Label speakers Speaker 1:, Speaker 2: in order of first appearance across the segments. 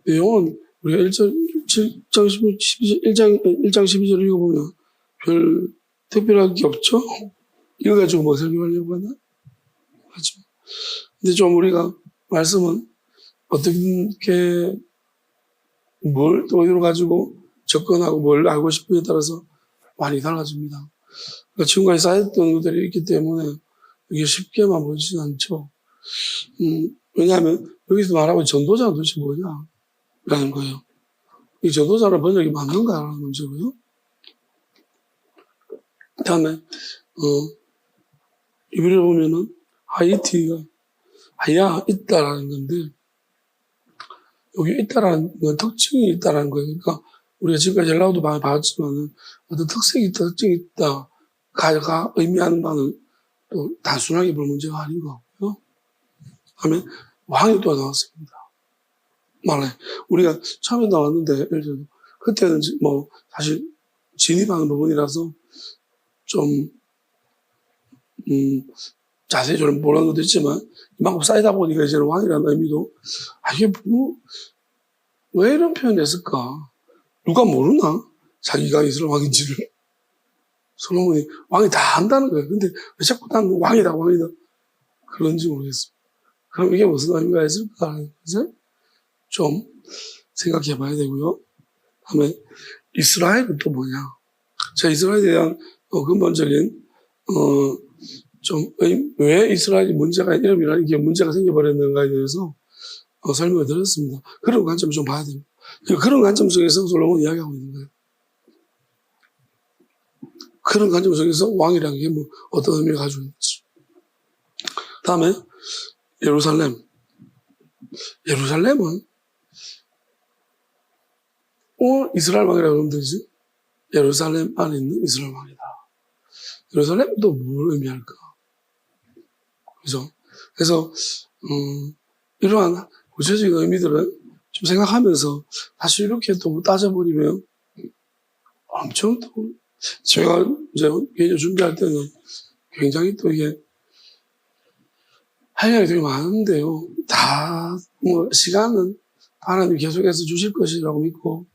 Speaker 1: 내용은 우리가 1장 12절을 읽어보면 별 특별한 게 없죠? 이거 가지고 뭐 설명하려고 하나? 하죠. 근데 좀 우리가 말씀은 어떻게 뭘 또 어디로 가지고 접근하고 뭘 알고 싶은지에 따라서 많이 달라집니다. 그러니까 지금까지 쌓였던 것들이 있기 때문에 이게 쉽게만 보이진 않죠. 왜냐하면 여기서 말하고 전도자는 도대체 뭐냐? 라는 거예요. 이 전도자로 번역이 맞는가라는 문제고요. 그 다음에, 이비를 보면은 하이티가 하야 있다라는 건데, 여기 있다라는 건 특징이 있다라는 거예요. 그러니까 우리가 지금까지 헬라어도 많이 봤지만은 어떤 특색이 있다, 특징이 있다, 가 의미하는 바는 또 단순하게 볼 문제가 아닌 것 같고요. 다음에 왕이 또 나왔습니다. 말해. 우리가 처음에 나왔는데, 예를 들어, 그때는 뭐, 사실 진입하는 부분이라서 좀, 자세히 저는 모르는 것도 있지만, 이만큼 쌓이다 보니까 이제는 왕이라는 의미도, 이게 뭐, 왜 이런 표현을 했을까? 누가 모르나? 자기가 이스라엘 왕인지를. 솔로몬이 왕이 다 안다는 거예요. 근데 왜 자꾸 난 왕이다. 그런지 모르겠습니다. 그럼 이게 무슨 의미가 있을까라는 것을 좀 생각해 봐야 되고요. 다음에 이스라엘은 또 뭐냐? 자, 이스라엘에 대한 근본적인 왜 이스라엘이 이름이라는 게 문제가 생겨버렸는가에 대해서 설명을 드렸습니다. 그런 관점을 좀 봐야 됩니다. 그런 관점 속에서 솔로몬이 이야기하고 있는 거예요. 그런 관점 속에서 왕이라는 게 뭐 어떤 의미를 가지고 있는지. 다음에 예루살렘은 이스라엘 왕이라고 하면 되지. 예루살렘 안에 있는 이스라엘 왕이다. 예루살렘도 뭘 의미할까? 그죠? 그래서 이러한 구체적인 의미들을 좀 생각하면서 사실 이렇게 또 따져버리면 엄청 또 제가 이제 개인적으로 준비할 때는 굉장히 또 이게 할 일이 되게 많은데요. 다 뭐 시간은 하나님 계속해서 주실 것이라고 믿고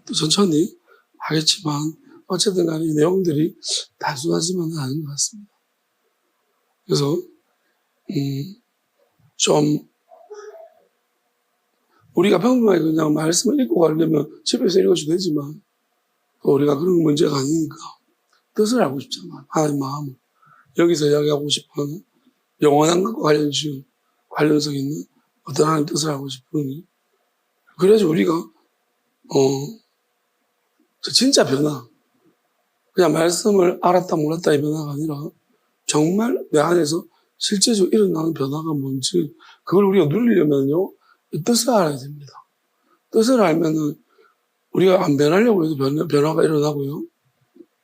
Speaker 1: 또 천천히 하겠지만 어쨌든 간에 이 내용들이 단순하지만은 않은 것 같습니다. 그래서 좀 우리가 평범하게 그냥 말씀을 읽고 가려면 집에서 읽어도 되지만 우리가 그런 문제가 아니니까 뜻을 알고 싶잖아. 하나님 마음을. 여기서 이야기하고 싶은 영원한 것과 관련성 있는 어떤 하나님 뜻을 알고 싶으니 그래서 우리가 진짜 변화, 그냥 말씀을 알았다 몰랐다의 변화가 아니라 정말 내 안에서 실제적으로 일어나는 변화가 뭔지 그걸 우리가 누리려면요 뜻을 알아야 됩니다. 뜻을 알면은 우리가 안 변하려고 해도 변화가 일어나고요.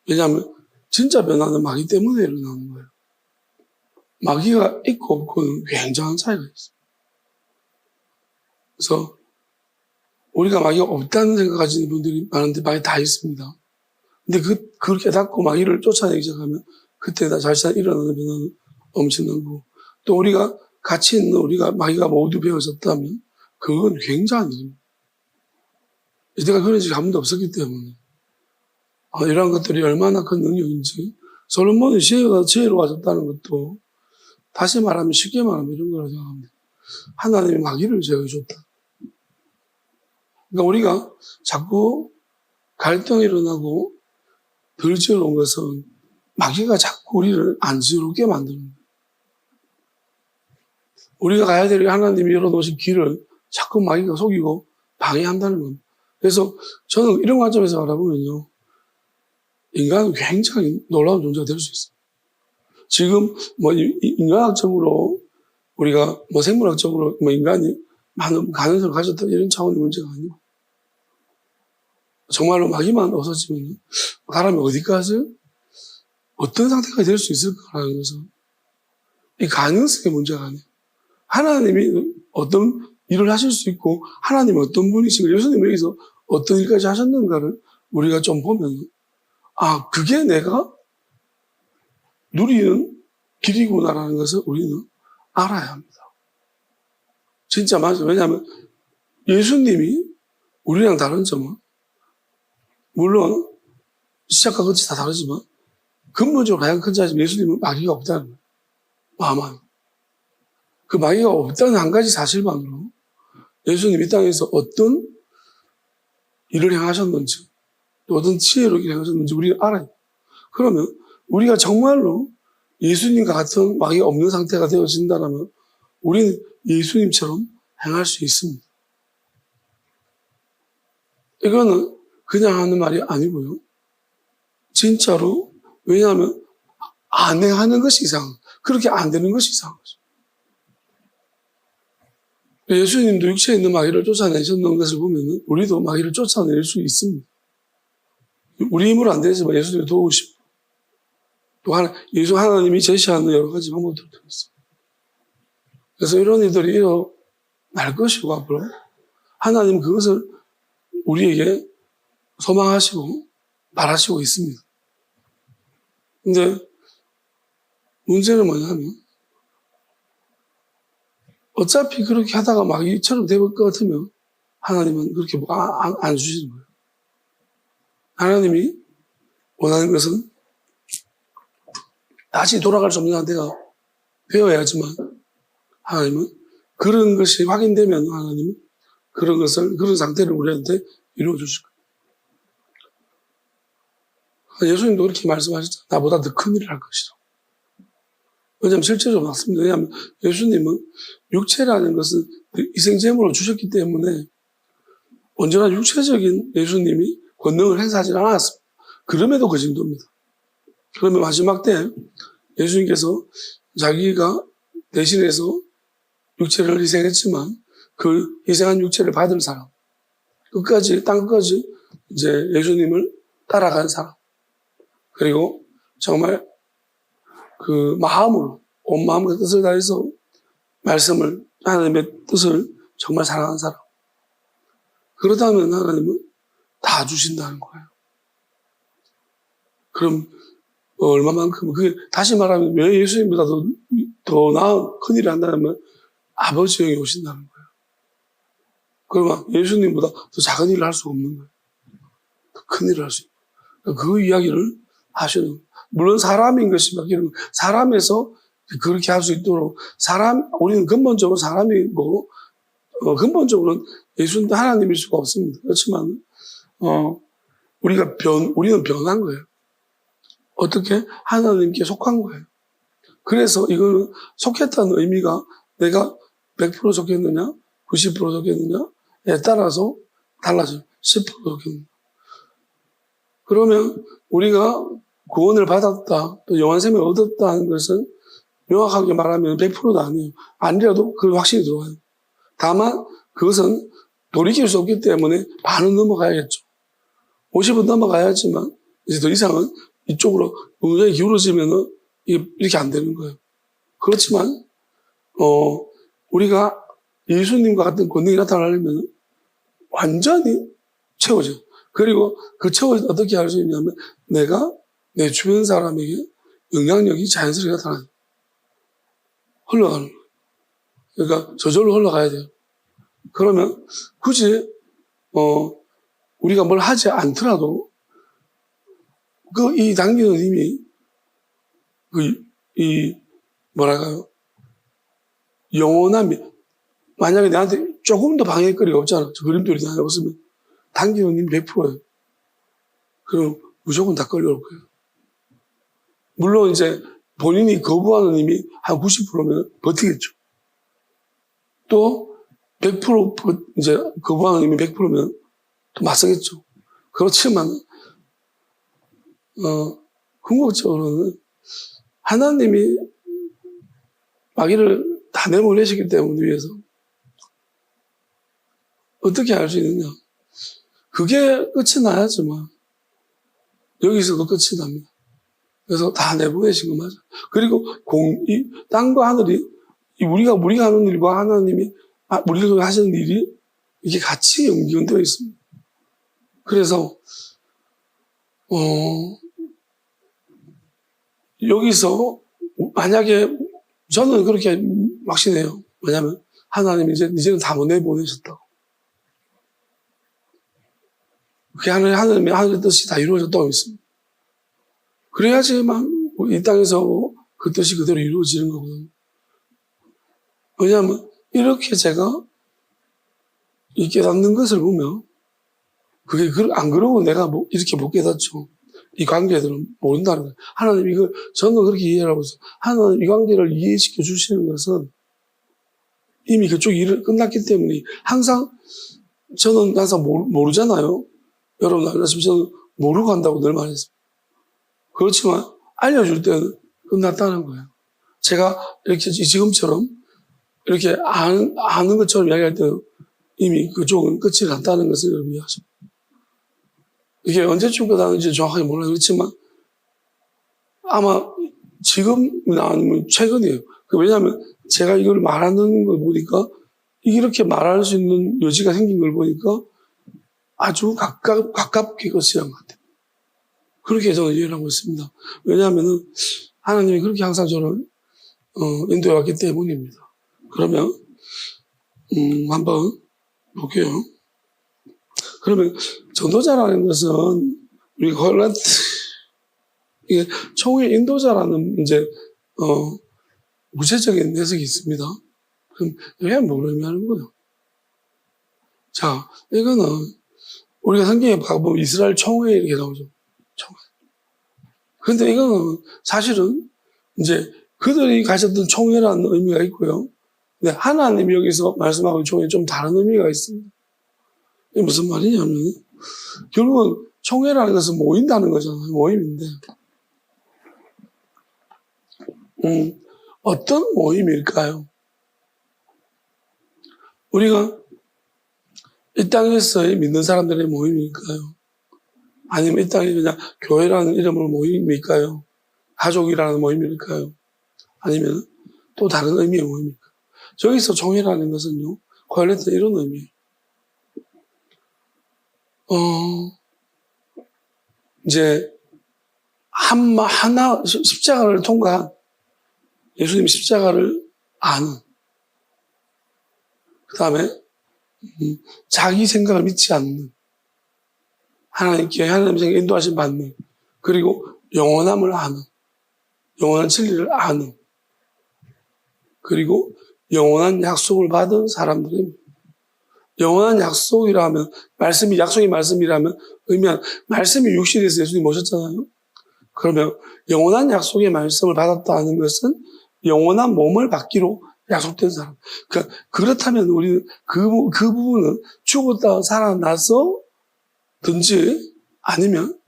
Speaker 1: 왜냐하면 진짜 변화는 마귀 때문에 일어나는 거예요. 마귀가 있고 없고는 굉장한 차이가 있어요. 그래서 우리가 마귀가 없다는 생각 가지는 분들이 많은데 마귀 다 있습니다. 근데 그걸 깨닫고 마귀를 쫓아내기 시작하면 그때 다 자신이 일어나는 변화는 엄청난 거고 또 우리가 같이 있는 우리가 마귀가 모두 배워졌다면 그건 굉장한 일입니다. 이때가 그런 적이 한 번도 없었기 때문에 이러한 것들이 얼마나 큰 능력인지 솔로몬이 지혜로 가졌다는 것도 다시 말하면 쉽게 말하면 이런 거라고 생각합니다. 하나님이 마귀를 제어해줬다. 그러니까 우리가 자꾸 갈등이 일어나고 덜 지어놓은 것은 마귀가 자꾸 우리를 안 지어놓게 만드는 거예요. 우리가 가야 될 하나님이 열어놓으신 길을 자꾸 마귀가 속이고 방해한다는 겁니다. 그래서 저는 이런 관점에서 바라보면요. 인간은 굉장히 놀라운 존재가 될 수 있어요. 지금 뭐 인간학적으로 우리가 뭐 생물학적으로 뭐 인간이 많은 가능성을 가졌다 이런 차원의 문제가 아니고 정말로 마귀만 없어지면 사람이 어디까지 어떤 상태가 될 수 있을까라는 것은 이 가능성의 문제가 아니에요. 하나님이 어떤 일을 하실 수 있고 하나님이 어떤 분이시고 예수님이 여기서 어떤 일까지 하셨는가를 우리가 좀 보면 그게 내가 누리는 길이구나라는 것을 우리는 알아야 합니다. 진짜 맞아요. 왜냐하면 예수님이 우리랑 다른 점은, 물론 시작과 끝이 다 다르지만 근본적으로 가장 큰 차이는 예수님은 마귀가 없다는 거예요. 마만. 그 마귀가 없다는 한 가지 사실만으로 예수님이 이 땅에서 어떤 일을 행하셨는지, 또 어떤 지혜로 일을 행하셨는지 우리가 알아요. 그러면 우리가 정말로 예수님과 같은 마귀가 없는 상태가 되어진다면 우리는 예수님처럼 행할 수 있습니다. 이거는 그냥 하는 말이 아니고요. 진짜로, 왜냐하면 안 행하는 것이 이상한, 그렇게 안 되는 것이 이상한 거죠. 예수님도 육체에 있는 마귀를 쫓아내셨는 것을 보면 우리도 마귀를 쫓아낼 수 있습니다. 우리 힘으로 안 되지만 예수님이 도우시고, 또 예수 하나님이 제시하는 여러 가지 방법들도 있습니다. 그래서 이런 일들이 일어날 것이고, 앞으로 하나님 그것을 우리에게 소망하시고 바라시고 있습니다. 근데 문제는 뭐냐면, 어차피 그렇게 하다가 마귀처럼 될 것 같으면 하나님은 그렇게 안 주시는 거예요. 하나님이 원하는 것은 다시 돌아갈 수 없는 상태가 되어야지만 하나님은 그런 것이 확인되면 하나님은 그런 상태를 우리한테 이루어 주실 거예요. 예수님도 그렇게 말씀하셨죠. 나보다 더 큰 일을 할 것이라. 왜냐하면 실제로 맞습니다. 왜냐하면 예수님은 육체라는 것은 희생제물로 주셨기 때문에 언제나 육체적인 예수님이 권능을 행사하지 않았습니다. 그럼에도 그 정도입니다. 그러면 마지막 때 예수님께서 자기가 대신해서 육체를 희생했지만 그 희생한 육체를 받은 사람, 땅 끝까지 이제 예수님을 따라간 사람, 그리고 정말 그 마음으로, 온 마음과 뜻을 다해서 하나님의 뜻을 정말 사랑하는 사람. 그렇다면 하나님은 다 주신다는 거예요. 그럼 얼마만큼, 그게 다시 말하면 왜 예수님보다 더 나은 큰일을 한다면 아버지 영이 오신다는 거예요. 그러면 예수님보다 더 작은 일을 할 수가 없는 거예요. 더 큰 일을 할 수 있는 거예요. 그 이야기를 하시는 거예요. 물론 사람인 것이 바뀌는 거예요. 사람에서 그렇게 할 수 있도록 우리는 근본적으로 사람이고, 근본적으로는 예수님도 하나님일 수가 없습니다. 그렇지만, 우리는 변한 거예요. 어떻게? 하나님께 속한 거예요. 그래서 이거는 속했다는 의미가 내가 100% 속했느냐, 90% 속했느냐에 따라서 달라져요. 10% 속했느냐. 그러면 우리가 구원을 받았다, 또 영원 생명을 얻었다는 것은 명확하게 말하면 100%도 아니에요. 아니라도 그걸 확실히 들어와요. 다만 그것은 돌이킬 수 없기 때문에 반은 넘어가야겠죠. 50은 넘어가야지만 이제 더 이상은 이쪽으로 굉장히 기울어지면은 이렇게 안 되는 거예요. 그렇지만 우리가 예수님과 같은 권능이 나타나려면 완전히 채워져요. 그리고 그 채워져 어떻게 할 수 있냐면 내가 내 주변 사람에게 영향력이 자연스럽게 나타나요. 흘러가는 거예요. 그러니까 저절로 흘러가야 돼요. 그러면 굳이 우리가 뭘 하지 않더라도 이 당기는 힘이 뭐랄까요, 영원함이, 만약에 내한테 조금도 방해거리가 없잖아. 저 그림돌이 하나 없으면 당기는 힘이 100%예요. 그럼 무조건 다 끌려올 거예요. 물론 이제 본인이 거부하는 힘이 한 90%면 버티겠죠. 또 100% 이제 거부하는 힘이 100%면 또 맞서겠죠. 그렇지만 궁극적으로는 하나님이 마귀를 다 내보내시기 때문에 위해서 어떻게 할 수 있느냐. 그게 끝이 나야지만 여기서도 끝이 납니다. 그래서 다 내보내신 거 맞아. 그리고 이 땅과 하늘이 우리가 하는 일과 하나님이 우리가 하시는 일이 이게 같이 연결되어 있습니다. 그래서 여기서 만약에 저는 그렇게 확신해요. 왜냐하면 하나님이 이제는 다 내보내셨다고. 그게 하늘의 뜻이 다 이루어졌다고 믿습니다. 그래야지만 이 땅에서 그 뜻이 그대로 이루어지는 거거든요. 왜냐하면 이렇게 제가 이 깨닫는 것을 보면 그게 안 그러고 내가 이렇게 못 깨닫죠. 이 관계들은 모른다는 거예요. 하나님 이걸 저는 그렇게 이해를 하고 있어요. 하나님 이 관계를 이해시켜 주시는 것은 이미 그쪽 일을 끝났기 때문에 저는 항상 모르잖아요. 여러분 알다시피 저는 모르고 한다고 늘 말했습니다. 그렇지만 알려줄 때는 끝났다는 거예요. 제가 이렇게 지금처럼 이렇게 아는 것처럼 이야기할 때는 이미 그쪽은 끝이 났다는 것을 여러분 이해하십니다. 이게 언제쯤 끝나는지 정확하게 몰라요. 그렇지만 아마 지금이나 아니면 최근이에요. 왜냐하면 제가 이걸 말하는 걸 보니까 이렇게 말할 수 있는 여지가 생긴 걸 보니까 아주 가깝게 끝이란 것 같아요. 그렇게 저는 이해를 하고 있습니다. 왜냐하면 하나님이 그렇게 항상 저를 인도해 왔기 때문입니다. 그러면 한번 볼게요. 그러면 전도자라는 것은 우리 콜란트 이게 총회 인도자라는 이제 구체적인 해석이 있습니다. 그럼 이게 뭘 의미하는 거예요? 자, 이거는 우리가 성경에 봐보면 이스라엘 총회 이렇게 나오죠. 총회. 그런데 이거는 사실은 이제 그들이 가졌던 총회라는 의미가 있고요. 근데 하나님이 여기서 말씀하고 총회에 좀 다른 의미가 있습니다. 이게 무슨 말이냐면 결국은 총회라는 것은 모인다는 거잖아요. 모임인데 어떤 모임일까요? 우리가 이 땅에서의 믿는 사람들의 모임일까요? 아니면 이 땅에 그냥 교회라는 이름으로 모임일까요? 가족이라는 모임일까요? 아니면 또 다른 의미의 모임일까요? 저기서 총회라는 것은요, 코엘레트 이런 의미예요. 이제 하나 십자가를 통과한 예수님 십자가를 아는, 그 다음에 자기 생각을 믿지 않는, 하나님께 하나님께 인도하심 받는, 그리고 영원함을 아는, 영원한 진리를 아는, 그리고 영원한 약속을 받은 사람들입니다. 영원한 약속이라면 약속이 말씀이라면 의미한 말씀이 육신에서 예수님이 오셨잖아요. 그러면 영원한 약속의 말씀을 받았다는 것은 영원한 몸을 받기로 약속된 사람. 그러니까 그렇다면 우리는 그 부분은 죽었다 살아나서든지 아니면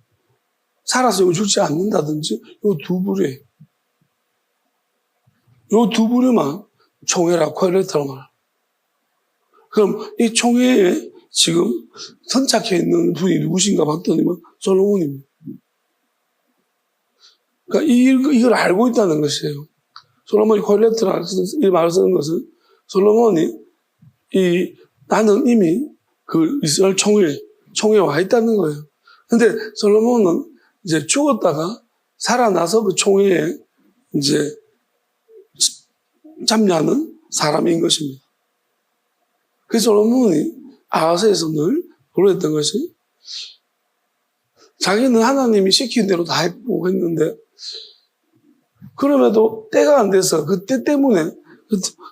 Speaker 1: 살아서 죽지 않는다든지 이 두 부류예요. 이 두 부류만 총회라 코엘레트라고 말합니다. 그럼 이 총회에 지금 선착해 있는 분이 누구신가 봤더니만 솔로몬입니다. 그러니까 이걸 알고 있다는 것이에요. 솔로몬이 코엘레트라는 이 말을 쓰는 것은 솔로몬이 나는 이미 그 이스라엘 총회에 와 있다는 거예요. 근데 솔로몬은 이제 죽었다가 살아나서 그 총회에 이제 참여하는 사람인 것입니다. 그래서 솔로몬이 아하스에서 늘 고려했던 것이 자기는 하나님이 시킨 대로 다 했고 했는데 그럼에도 때가 안 돼서 그 때 때문에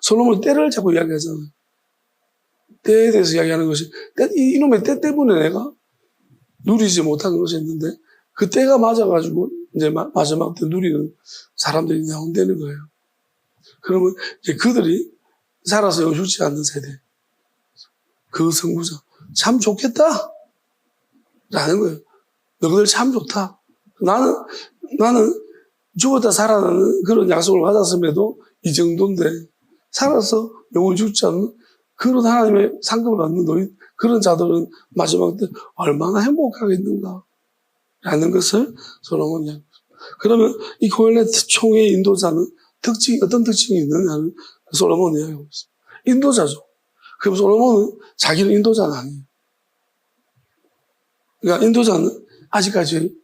Speaker 1: 솔로몬이 때를 자꾸 이야기하잖아요. 때에 대해서 이야기하는 것이 이놈의 때 때문에 내가 누리지 못한 것이 있는데 그 때가 맞아가지고 이제 마지막 때 누리는 사람들이 나온다는 거예요. 그러면 이제 그들이 살아서 영원 죽지 않는 세대. 그 선구자 참 좋겠다 라는 거예요. 너희들 참 좋다. 나는 죽었다 살아나는 그런 약속을 받았음에도 이 정도인데 살아서 영원히 죽지 않는 그런 하나님의 상급을 받는 너희 그런 자들은 마지막 때 얼마나 행복하겠는가 라는 것을 솔로몬이 이야기합니다. 그러면 이 코엘레트 총회 인도자는 어떤 특징이 있느냐는 솔로몬이 이야기하고 있습니다. 인도자죠. 그럼 솔로몬은 자기는 인도자는 아니에요. 그러니까 인도자는 아직까지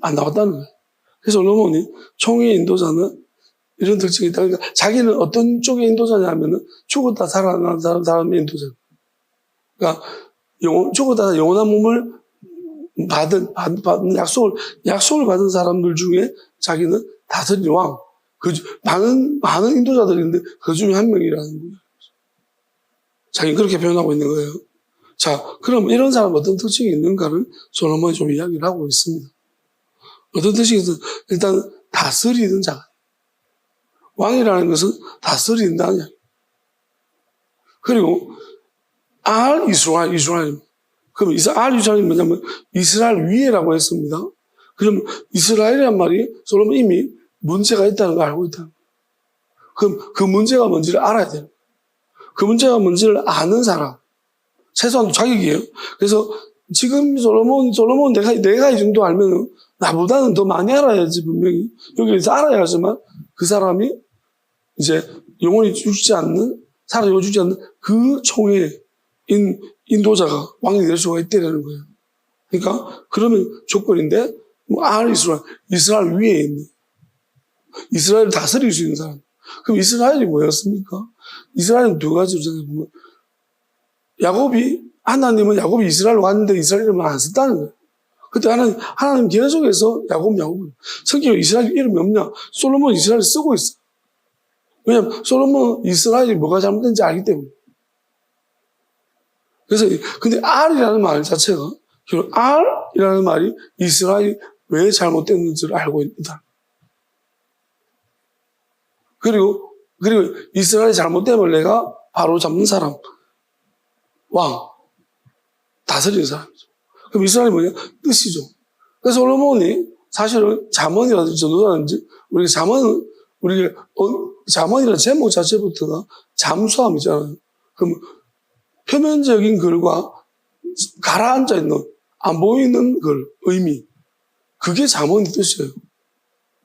Speaker 1: 안 나왔다는 거예요. 그래서 솔로몬이 총회 인도자는 이런 특징이 있다. 그러니까 자기는 어떤 쪽의 인도자냐면은 죽었다 살아난 사람의 인도자. 그러니까 죽었다 영원한 몸을 받은 약속을 받은 사람들 중에 자기는 다스린 왕. 많은 인도자들이 있는데 그 중에 한 명이라는 거예요. 자기는 그렇게 표현하고 있는 거예요. 자, 그럼 이런 사람 어떤 특징이 있는가를 솔로몬이 좀 이야기를 하고 있습니다. 어떤 특징이 있는 일단 다스리는 자. 왕이라는 것은 다스린다는 이야기. 그리고 이스라엘. 그럼 이스라엘이 뭐냐면 이스라엘 위에라고 했습니다. 그럼 이스라엘이란 말이 솔로몬 이미 문제가 있다는 걸 알고 있다. 그럼 그 문제가 뭔지를 알아야 돼요. 그 문제가 뭔지를 아는 사람. 최소한 자격이에요. 그래서 지금 솔로몬 내가 이 정도 알면 나보다는 더 많이 알아야지 분명히. 여기서 알아야지만 그 사람이 이제 영원히 죽지 않는, 살아 죽지 않는 그 총의 인도자가 왕이 될 수가 있다는 거예요. 그러니까 그러면 조건인데 이스라엘 위에 있는 이스라엘을 다스릴 수 있는 사람. 그럼 이스라엘이 뭐였습니까? 이스라엘은 두 가지로 생각해보면 하나님은 야곱이 이스라엘로 갔는데 이스라엘 이름을 안 썼다는 거예요. 그때 하나님 계속해서 야곱. 성경에 이스라엘 이름이 없냐? 솔로몬 이스라엘을 쓰고 있어. 왜냐면 솔로몬 이스라엘이 뭐가 잘못된지 알기 때문에. 그래서 근데 R이라는 말 자체가 결국 R이라는 말이 이스라엘이 왜 잘못됐는지를 알고 있다. 그리고 이스라엘이 잘못되면 내가 바로 잡는 사람, 왕, 다스리는 사람이죠. 그럼 이스라엘이 뭐냐? 뜻이죠. 그래서 솔로몬이 사실은 잠언이라든지 전도라든지 우리가 잠언이라는 제목 자체부터가 잠수함이잖아요. 그럼 표면적인 글과 가라앉아 있는 안 보이는 글, 의미, 그게 잠언의 뜻이에요.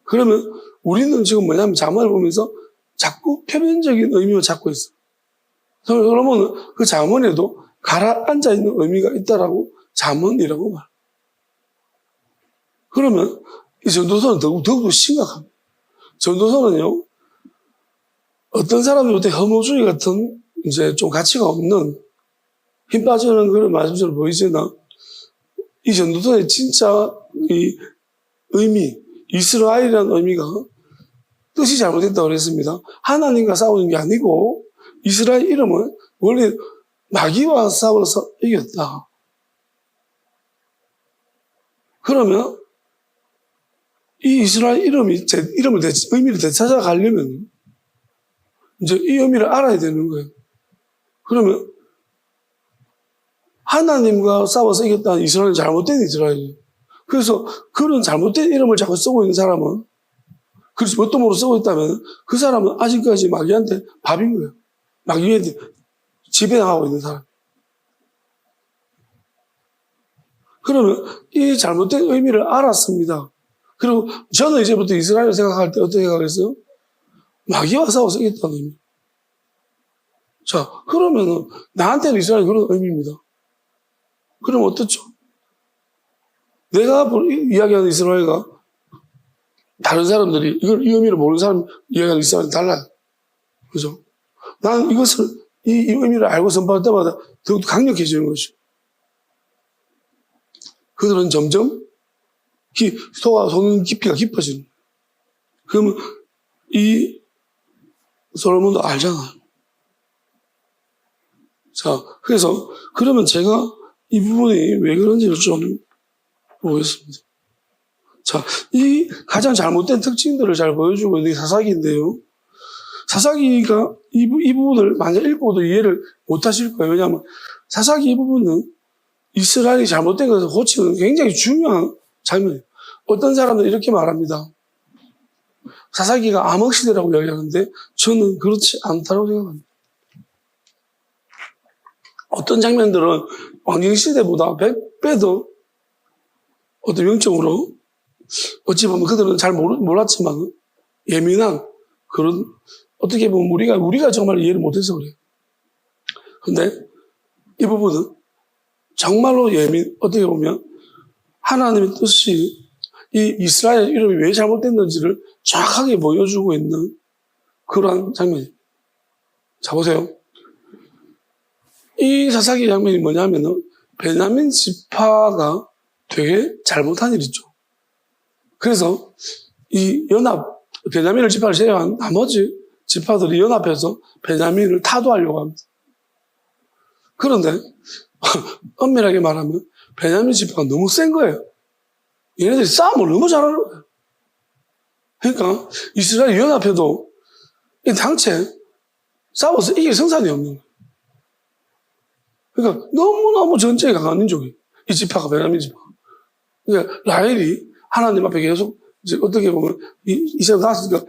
Speaker 1: 그러면 우리는 지금 뭐냐면 잠언을 보면서 자꾸 표면적인 의미만 찾고 있어. 솔로몬은 그 잠언에도 가라앉아 있는 의미가 있다라고 잠언이라고 말해요. 그러면 이 전도서는 더욱더 심각합니다. 전도서는요, 어떤 사람들한테 혐오주의 같은 이제 좀 가치가 없는 힘 빠지는 그런 말씀처럼 보이지나 이 전도서의 진짜 이 의미, 이스라엘이라는 의미가 뜻이 잘못됐다고 그랬습니다. 하나님과 싸우는 게 아니고 이스라엘 이름은 원래 마귀와 싸워서 이겼다. 그러면 이 이스라엘 의미를 되찾아가려면 이제 이 의미를 알아야 되는 거예요. 그러면 하나님과 싸워서 이겼다는 이스라엘은 잘못된 이스라엘이에요. 그래서 그런 잘못된 이름을 자꾸 쓰고 있는 사람은, 그래서 뭣도 모르고 쓰고 있다면 그 사람은 아직까지 마귀한테 밥인 거예요. 마귀한테 지배당하고 있는 사람. 그러면 이 잘못된 의미를 알았습니다. 그리고 저는 이제부터 이스라엘을 생각할 때 어떻게 생각했어요? 마귀와 싸워서 이겼다는 의미. 자, 그러면은 나한테는 이스라엘이 그런 의미입니다. 그럼 어떻죠? 내가 이야기하는 이스라엘과 다른 사람들이 이 의미를 모르는 사람 이야기하는 이스라엘은 달라요. 그죠? 나는 이 의미를 알고 선포할 때마다 더욱 강력해지는 것이죠. 그들은 점점 속는 깊이가 깊어지는 거예요. 그러면 이 솔로몬도 알잖아요. 자, 그래서 그러면 제가 이 부분이 왜 그런지를 좀 보겠습니다. 자, 이 가장 잘못된 특징들을 잘 보여주고 있는 게 사사기인데요. 사사기가 이 부분을 만약 읽고도 이해를 못 하실 거예요. 왜냐하면 사사기 이 부분은 이스라엘이 잘못된 것을 고치는 굉장히 중요한 장면이에요. 어떤 사람들은 이렇게 말합니다. 사사기가 암흑시대라고 이야기하는데 저는 그렇지 않다고 생각합니다. 어떤 장면들은 왕정시대보다 100배 더 어떤 영적으로 어찌 보면 그들은 잘 몰랐지만 예민한 그런 어떻게 보면 우리가 정말 이해를 못해서 그래요. 근데 이 부분은 정말로 어떻게 보면 하나님의 뜻이 이 이스라엘 이름이 왜 잘못됐는지를 정확하게 보여주고 있는 그러한 장면이에요. 자, 보세요. 이 사사기 장면이 뭐냐면은 베냐민 지파가 되게 잘못한 일이죠. 그래서 이 베냐민을 지파를 제외한 나머지 지파들이 연합해서 베냐민을 타도하려고 합니다. 그런데 엄밀하게 말하면 베냐민 지파가 너무 센 거예요. 얘네들이 싸움을 너무 잘하는 거예요. 그러니까 이스라엘이 연합해도 이 당체 싸워서 이길 성산이 없는 거예요. 그러니까 너무너무 전쟁에 강한 민족이에요. 이 지파가 베냐민 지파. 그러니까 라헬이 하나님 앞에 계속 이제 어떻게 보면 이스라엘 나왔으니까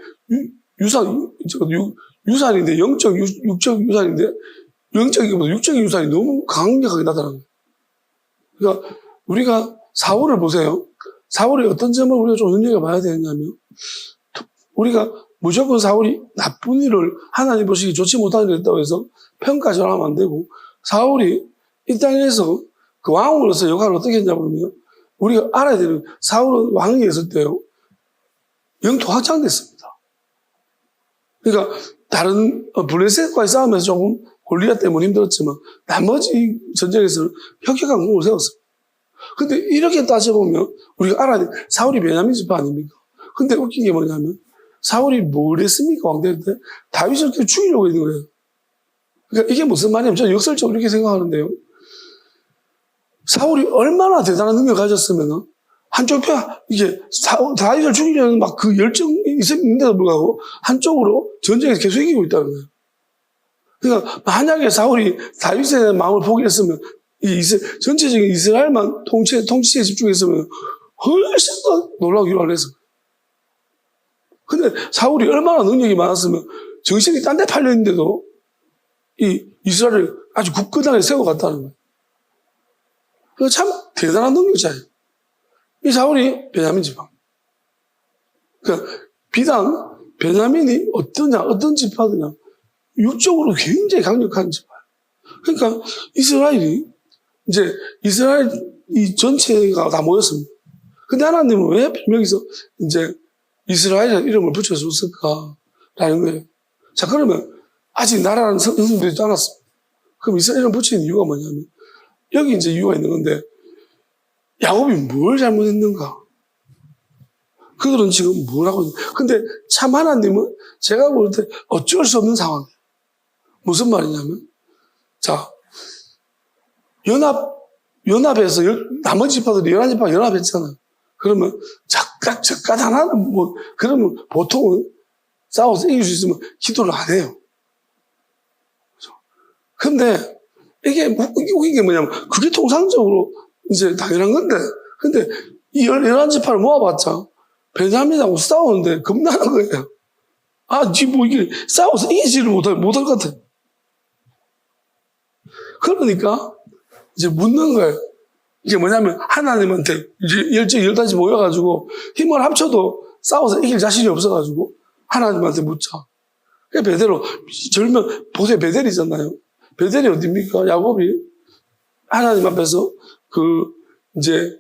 Speaker 1: 유산인데 영적 유산인데 영적이기보다 육적인 유산이 너무 강력하게 나타나는 거예요. 그러니까 우리가 사울을 보세요. 사울의 어떤 점을 우리가 좀 눈여겨봐야 되느냐면 우리가 무조건 사울이 나쁜 일을 하나님 보시기 좋지 못한 일을 했다고 해서 평가를 하면 안 되고 사울이 이 땅에서 그 왕으로서 역할을 어떻게 했냐 그러면 우리가 알아야 되는 사울은 왕이 있을 때요. 영토 확장됐습니다. 그러니까 다른 블레셋과의 싸움에서 조금 골리앗 때문에 힘들었지만 나머지 전쟁에서는 혁혁한 공을 세웠어요. 근데 이렇게 따져보면 우리가 알아야 돼. 사울이 베냐민 지파 아닙니까? 근데 웃긴 게 뭐냐면 사울이 뭘 했습니까? 왕될 때 다윗을 죽이려고 했는 거예요. 그러니까 이게 무슨 말이냐면 저는 역설적으로 이렇게 생각하는데요. 사울이 얼마나 대단한 능력을 가졌으면 한쪽 이게 다윗을 죽이려는 막 그 열정이 있는데도 불구하고 한쪽으로 전쟁에서 계속 이기고 있다는 거예요. 그러니까 만약에 사울이 다윗의 마음을 포기했으면 전체적인 이스라엘만 통치에 집중했으면 훨씬 더 놀라운 일을 했을 거예요. 근데 사울이 얼마나 능력이 많았으면 정신이 딴 데 팔려있는데도 이 이스라엘을 아주 굳건하게 세워갔다는 거예요. 그거 참 대단한 능력자예요. 이 사울이 베냐민 지파. 그러니까 비단 베냐민이 어떤 지파느냐. 육적으로 굉장히 강력한 지파예요. 그러니까 이스라엘이 이제 이스라엘 이 전체가 다 모였습니다. 근데 하나님은 왜 별명에서 이제 이스라엘이라는 이름을 붙여줬을까라는 거예요. 자, 그러면 아직 나라는 형성되지 않았습니다. 그럼 이스라엘을 붙이는 이유가 뭐냐면 여기 이제 이유가 있는 건데 야곱이 뭘 잘못했는가? 그들은 지금 뭘 하고 있는가? 근데 참 하나님은 제가 볼 때 어쩔 수 없는 상황이에요. 무슨 말이냐면 자 연합해서 나머지 지파들이 11지파가 연합했잖아요. 그러면 저깟 하나는 그러면 보통은 싸워서 이길 수 있으면 기도를 안 해요. 근데 이게 웃긴 게 뭐냐면 그게 통상적으로 이제 당연한 건데 근데 이 11지파를 모아봤자 베냐민하고 싸우는데 겁나는 거예요. 이게 싸워서 이기지를 못할 것 같아. 그러니까 이제 묻는 거예요. 이게 뭐냐면 하나님한테 이제 10가지 모여가지고 힘을 합쳐도 싸워서 이길 자신이 없어가지고 하나님한테 묻자. 그러니까 베델로 보세요. 베델이잖아요. 베델이 어딥니까? 야곱이 하나님 앞에서 이제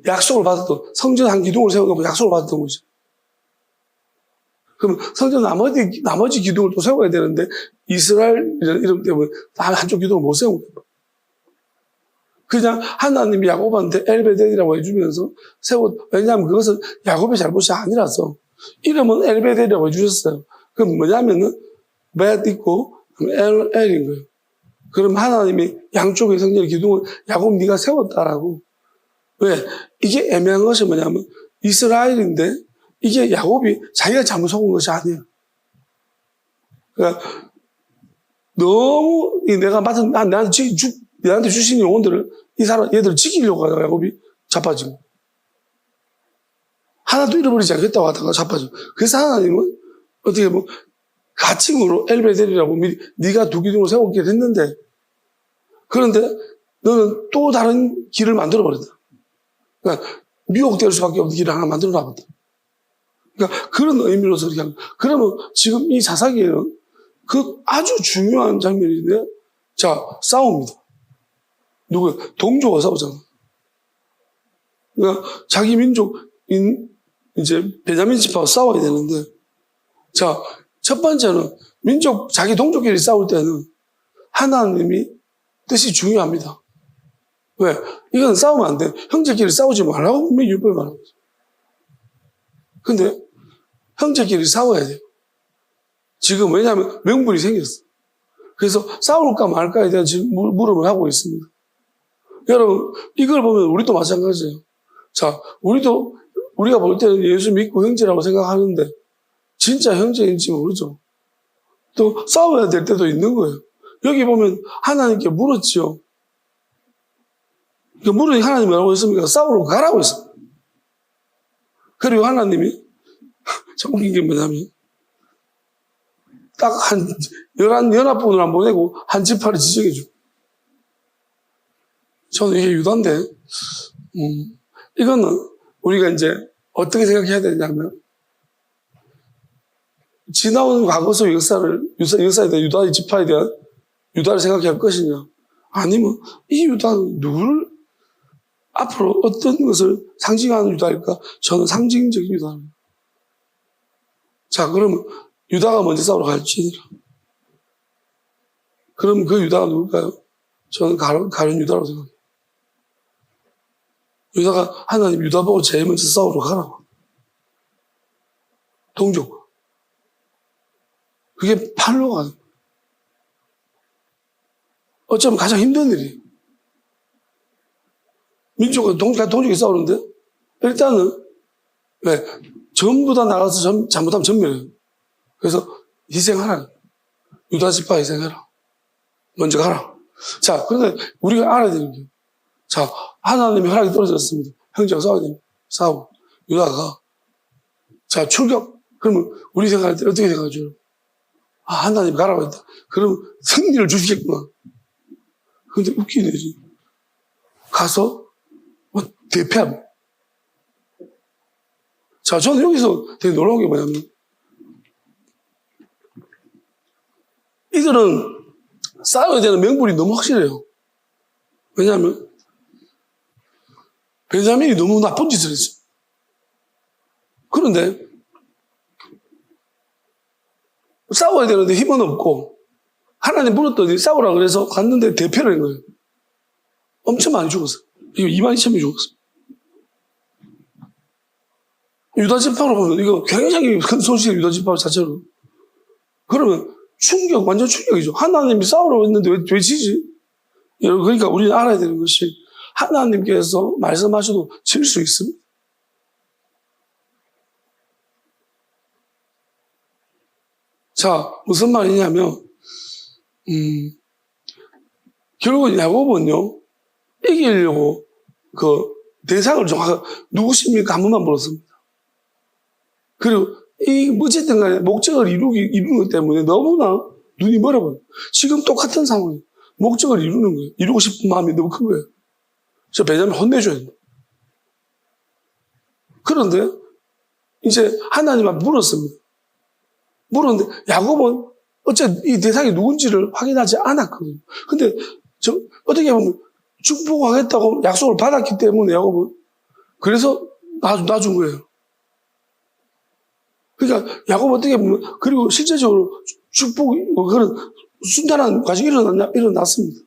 Speaker 1: 약속을 받았던 성전 한 기둥을 세우고 약속을 받았던 거죠. 그럼 성전 나머지 기둥을 또 세워야 되는데 이스라엘이라는 이름 때문에 한쪽 기둥을 못 세우고 그냥 하나님이 야곱한테 엘베델이라고 해주면서 왜냐하면 그것은 야곱의 잘못이 아니라서 이름은 엘베델이라고 해주셨어요. 그럼 뭐냐면은 벳 있고 엘인 거예요. 그럼 하나님이 양쪽의 성전의 기둥을 야곱 네가 세웠다라고. 왜? 이게 애매한 것이 뭐냐면 이스라엘인데 이게 야곱이 자기가 잘못 속은 것이 아니에요. 그러니까 너무 내한테 주신 영혼들을 얘들을 지키려고 하다가 야곱이 자빠지고 하나도 잃어버리지 않겠다고 하다가 자빠지고 그래서 하나님은 어떻게 보면 가칭으로 엘베델이라고 네가 두 기둥을 세우게 됐는데 그런데 너는 또 다른 길을 만들어버렸다. 그러니까 미혹될 수밖에 없는 길을 하나 만들어 놔봤다. 그러니까 그런 의미로서 그렇게 합니다. 그러면 지금 이 사사기에는 그 아주 중요한 장면인데 자, 싸웁니다. 동족과 싸우잖아. 그러니까 자기 민족인 이제 베냐민 지파와 싸워야 되는데 자, 첫 번째는 자기 동족끼리 싸울 때는 하나님이 뜻이 중요합니다. 왜? 이건 싸우면 안 돼. 형제끼리 싸우지 말라고 분명히 율법에 말하고 있어. 근데 형제끼리 싸워야 돼요. 지금 왜냐하면 명분이 생겼어. 그래서 싸울까 말까에 대한 지금 물음을 하고 있습니다. 여러분, 이걸 보면 우리도 마찬가지예요. 자, 우리가 볼 때는 예수 믿고 형제라고 생각하는데 진짜 형제인지 모르죠. 또 싸워야 될 때도 있는 거예요. 여기 보면 하나님께 물었지요. 물으니 하나님이 뭐라고 했습니까? 싸우러 가라고 했어요. 그리고 하나님이 참 웃긴 게 뭐냐면 딱 한 11분을 안 보내고 한 지파를 지정해 줘. 저는 이게 유다인데 이거는 우리가 이제 어떻게 생각해야 되냐면 지나온 과거 속 역사에 대한 유다의 지파에 대한 유다를 생각해야 할 것이냐 아니면 이 유다는 누구를 앞으로 어떤 것을 상징하는 유다일까? 저는 상징적인 유다입니다. 자, 그러면 유다가 먼저 싸우러 갈지니라. 그럼 그 유다가 누굴까요? 저는 가룟 유다라고 생각해요. 유다가 하나님 유다 보고 제일 먼저 싸우러 가라고. 동족. 그게 팔로 가는 거예요. 어쩌면 가장 힘든 일이에요. 민족과 동족이 싸우는데 일단은 왜? 전부 다 나가서 잘못하면 전멸해요. 그래서 희생하라. 유다 지파 희생해라. 먼저 가라. 자, 그런데 우리가 알아야 되는 게 자, 하나님의 허락이 떨어졌습니다. 형제가 싸워야 됩니다. 싸우고 유다가 자, 출격. 그러면 우리 생각할 때 어떻게 생각하죠? 아, 하나님이 가라고 했다. 그럼 승리를 주시겠구나. 근데 웃긴 일이지. 가서 대패합니다. 자, 저는 여기서 되게 놀라운 게 뭐냐면 이들은 싸워야 되는 명분이 너무 확실해요. 왜냐하면 베냐민이 너무 나쁜 짓을 했어요. 그런데 싸워야 되는데 힘은 없고 하나님 불렀더니 싸우라 그래서 갔는데 대패를 한 거예요. 엄청 많이 죽었어요. 이거 22,000명이 죽었어요. 유다 지파로 보면 이거 굉장히 큰 소식이에요. 유다 지파 자체로. 그러면 완전 충격이죠. 하나님이 싸우라고 했는데 왜 지지? 여러분, 그러니까 우리는 알아야 되는 것이 하나님께서 말씀하셔도 질 수 있습니다. 자, 무슨 말이냐면 결국은 야곱은요 이기려고 그 대상을 정확하게 누구십니까? 한 번만 물었습니다. 그리고 이 어쨌든 간에 목적을 이루는 것 때문에 너무나 눈이 멀어버려요. 지금 똑같은 상황이에요. 목적을 이루는 거예요. 이루고 싶은 마음이 너무 큰 거예요. 저 베냐민 혼내줘야 돼요. 그런데 이제 하나님 앞에 물었습니다. 물었는데 야곱은 어쨌든 이 대상이 누군지를 확인하지 않았거든요. 근데 어떻게 보면 축복하겠다고 약속을 받았기 때문에 야곱은 그래서 놔준 거예요. 그러니까 야곱 어떻게 보면 그리고 실제적으로 축복이 그런 순탄한 과정이 일어났습니다.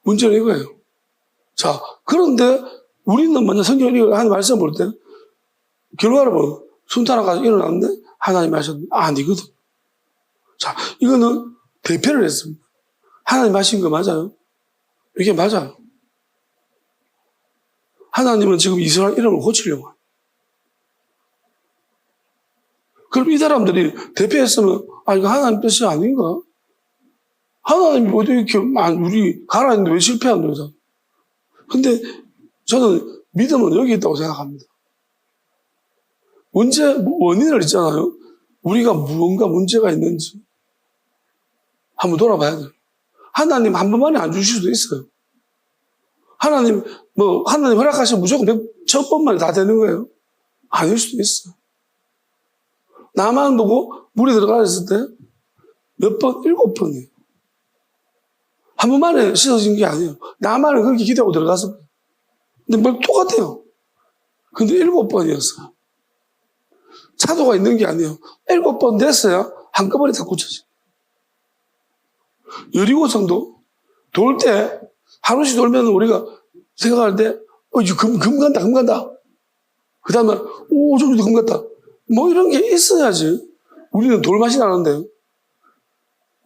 Speaker 1: 문제는 이거예요. 자, 그런데 우리는 먼저 성경을 하는 말씀 볼 때 결과를 보면 순탄한 과정이 일어났는데 하나님이 하셨는데 아니거든. 자, 이거는 대패를 했습니다. 하나님 하신 거 맞아요? 이게 맞아요. 하나님은 지금 이스라엘 이름을 고치려고 해요. 그럼 이 사람들이 대패했으면 이거 하나님 뜻이 아닌가? 하나님이 어디 이렇게 우리 가라 했는데 왜 실패한 거죠? 근데 저는 믿음은 여기 있다고 생각합니다. 원인을 있잖아요. 우리가 무언가 문제가 있는지 한번 돌아봐야 돼요. 하나님 한 번만에 안 주실 수도 있어요. 하나님 허락하시면 무조건 첫 번만에 다 되는 거예요. 아닐 수도 있어요. 나만 보고 물에 들어갔을 때 몇 번? 7번이에요. 한 번만에 씻어진 게 아니에요. 나만은 그렇게 기대하고 들어갔을 거예요. 근데 뭘 똑같아요. 근데 7번이었어요. 차도가 있는 게 아니에요. 7번 됐어야 한꺼번에 다 고쳐져요. 여리고성도 돌 때 하루씩 돌면 우리가 생각할 때, 이거 금 간다, 금 간다. 그 다음에, 저기도 금 같다. 뭐 이런 게 있어야지. 우리는 돌맛이 나는데,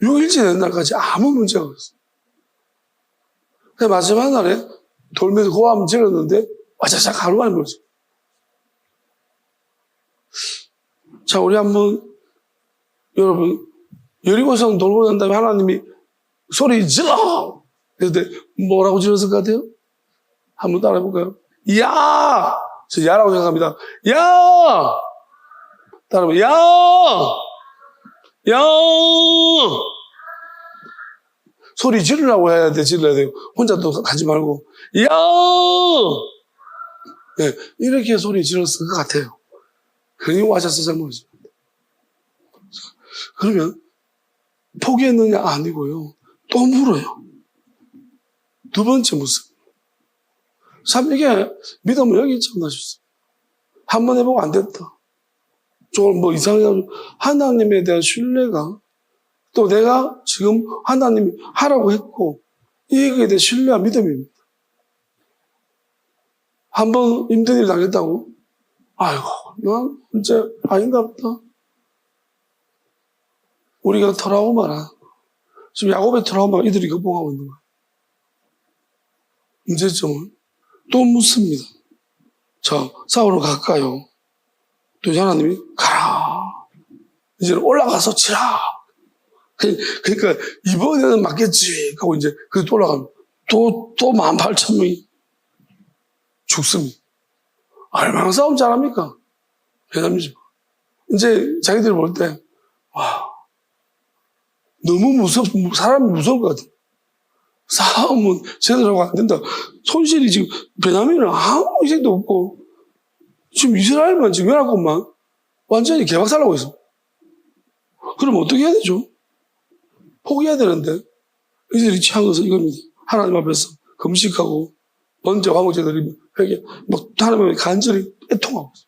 Speaker 1: 6일째 되는 날까지 아무 문제가 없어. 그 마지막 날에 돌면서 고함 질렀는데, 와자작 하루 만에 멀어져. 자, 우리 한번, 여러분, 여리고성 돌고 난 다음에 하나님이 소리 질러! 그런데 뭐라고 질렀을 것 같아요? 한번 따라해 볼까요? 야! 저 야라고 생각합니다. 야! 따라해보면, 야! 야! 소리 지르라고 해야 돼, 질러야 돼요. 혼자 또 가지 말고, 야! 네, 이렇게 소리 질렀을 것 같아요. 그러니 와셔서 잘못이죠. 그러면, 포기했느냐? 아니고요. 또 물어요. 두 번째 모습. 참, 이게 믿음은 여기 있잖아. 한 번 해보고 안 됐다. 조금 뭐 이상해가지고, 하나님에 대한 신뢰가, 또 내가 지금 하나님이 하라고 했고, 이거에 대한 신뢰와 믿음입니다. 한 번 힘든 일 당했다고, 아이고, 난 이제 아닌가 보다. 우리가 트라우마라. 지금 야곱의 트라우마가 이들이 극복하고 있는 거예요. 문제점은 또 묻습니다. 자, 싸우러 갈까요? 또 하나님이 가라. 이제는 올라가서 치라. 그러니까 이번에는 맞겠지 하고 이제 또 올라가면 또 18,000명이 죽습니다. 얼마나 싸움 잘합니까? 대단하죠. 이제 자기들이 볼 때, 와, 너무 사람이 무서울 것 같아. 싸움은 제대로 하고 안 된다. 손실이 지금 베냐민은 아무 희생도 없고, 지금 이스라엘만 지금 연합국만 완전히 개박살나고 있어. 그럼 어떻게 해야 되죠? 포기해야 되는데, 이들이 취한 것은 이겁니다. 하나님 앞에서 금식하고, 번제 화목제 드리며, 회개, 하나님의 간절히 애통하고 있어.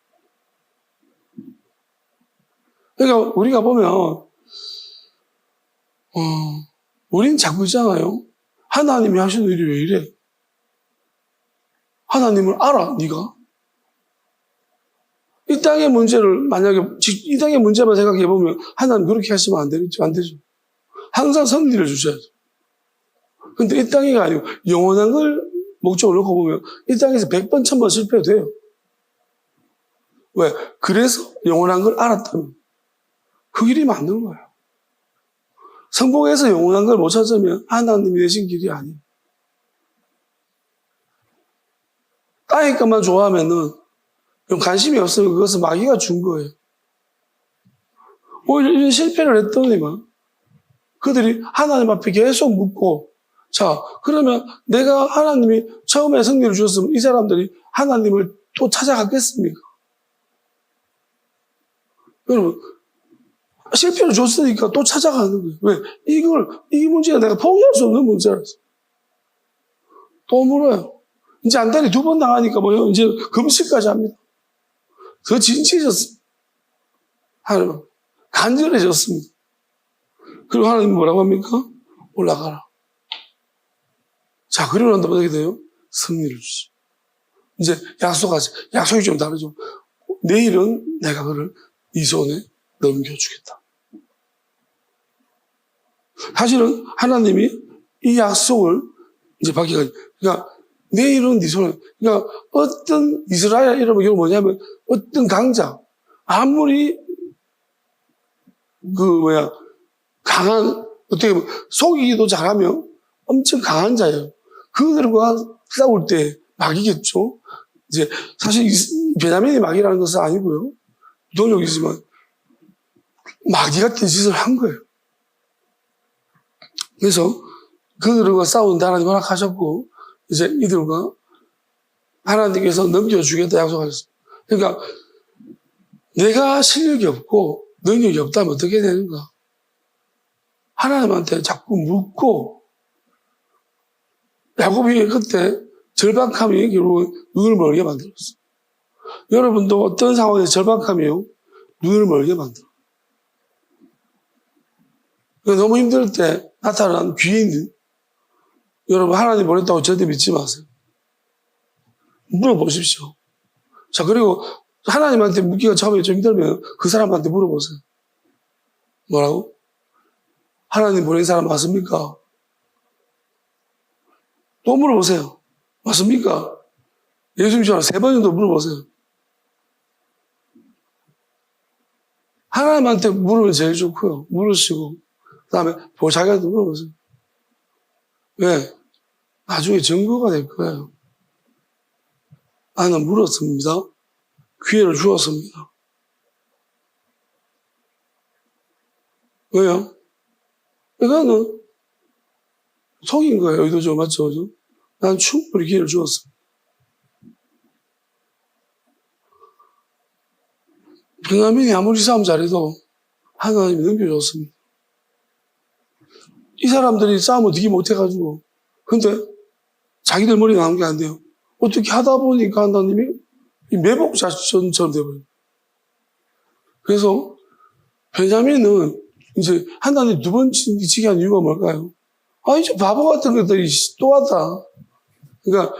Speaker 1: 그러니까 우리가 보면, 우리는 자꾸 있잖아요. 하나님이 하시는 일이 왜 이래? 하나님을 알아, 네가? 이 땅의 문제를 만약에 이 땅의 문제만 생각해 보면 하나님 그렇게 하시면 안 되죠. 항상 승리를 주셔야죠. 근데 이 땅이가 아니고 영원한 걸 목적으로 놓고 보면 이 땅에서 100번, 1000번 실패해도 돼요. 왜? 그래서 영원한 걸 알았다면 그 길이 맞는 거예요. 성공해서 영원한 걸 못 찾으면 하나님이 내신 길이 아니에요. 땅의 것만 좋아하면은 관심이 없으면 그것은 마귀가 준 거예요. 오히려 이런 실패를 했더니만 그들이 하나님 앞에 계속 묻고, 자, 그러면 내가 하나님이 처음에 승리를 주셨으면 이 사람들이 하나님을 또 찾아갔겠습니까? 여러분, 실패를 줬으니까 또 찾아가는 거예요. 왜? 이 문제가 내가 포기할 수 없는 문제라서. 또 물어요. 이제 안달이 2번 나가니까 뭐요? 이제 금식까지 합니다. 더 진지해졌습니다. 하나님, 간절해졌습니다. 그리고 하나님 뭐라고 합니까? 올라가라. 자, 그러고 난다면 어떻게 돼요? 승리를 주시죠. 이제 약속이 좀 다르죠. 내일은 내가 그를 이 손에 넘겨주겠다. 사실은 하나님이 이 약속을 이제 받기까지, 그러니까 내일은 네 손에, 그러니까 어떤 이스라엘 이름은 이거 뭐냐면 어떤 강자, 아무리 강한, 어떻게 보면 속이기도 잘하며 엄청 강한 자예요. 그들과 싸울 때 마귀겠죠. 이제 사실 베냐민이 마귀라는 것은 아니고요. 동력이지만 마귀 같은 짓을 한 거예요. 그래서 그들과 싸우는데 하나님 허락하셨고, 이제 이들과 하나님께서 넘겨주겠다 약속하셨어요. 그러니까 내가 실력이 없고 능력이 없다면 어떻게 되는가? 하나님한테 자꾸 묻고, 야곱이 그때 절박함이 결국 눈을 멀게 만들었어요. 여러분도 어떤 상황에서 절박함이요? 눈을 멀게 만들어요. 너무 힘들 때 나타난 귀인, 여러분, 하나님 보냈다고 절대 믿지 마세요. 물어보십시오. 자, 그리고 하나님한테 묻기가 처음에 좀 힘들면 그 사람한테 물어보세요. 뭐라고? 하나님 보낸 사람 맞습니까? 또 물어보세요. 맞습니까? 예수 믿으시고 3번 정도 물어보세요. 하나님한테 물으면 제일 좋고요. 물으시고, 그 다음에 자기한테 물어보세요. 왜? 나중에 증거가 될 거예요. 나는 물었습니다. 기회를 주었습니다. 왜요? 이거는 속인 거예요. 의도적으로. 맞죠? 난 충분히 기회를 주었어. 베냐민이 아무리 싸움 잘해도 하나님이 넘겨줬습니다. 이 사람들이 싸움을 되게 못해가지고, 근데 자기들 머리가 나온 게 안 돼요. 어떻게 하다 보니까 하나님이 매복 작전처럼 돼버려요. 그래서 베냐민은 이제 하나님 2번 지게 한 이유가 뭘까요? 아, 이제 바보 같은 것들이 또 왔다. 그러니까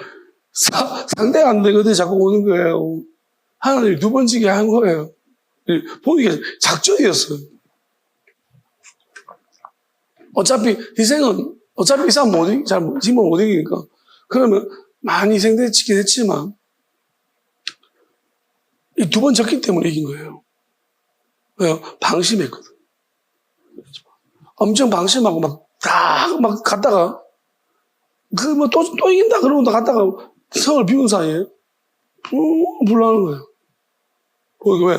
Speaker 1: 상대가 안 되거든 자꾸 오는 거예요. 하나님이 2번 지게 한 거예요. 보니까 작전이었어요. 어차피 희생은, 어차피 이 싸움 힘을 못 이기니까. 그러면 많이 희생되긴 했지만, 이 2번 졌기 때문에 이긴 거예요. 왜요? 방심했거든. 엄청 방심하고 막 갔다가, 또 이긴다 그러고 갔다가 성을 비운 사이에, 불나는 거예요. 왜?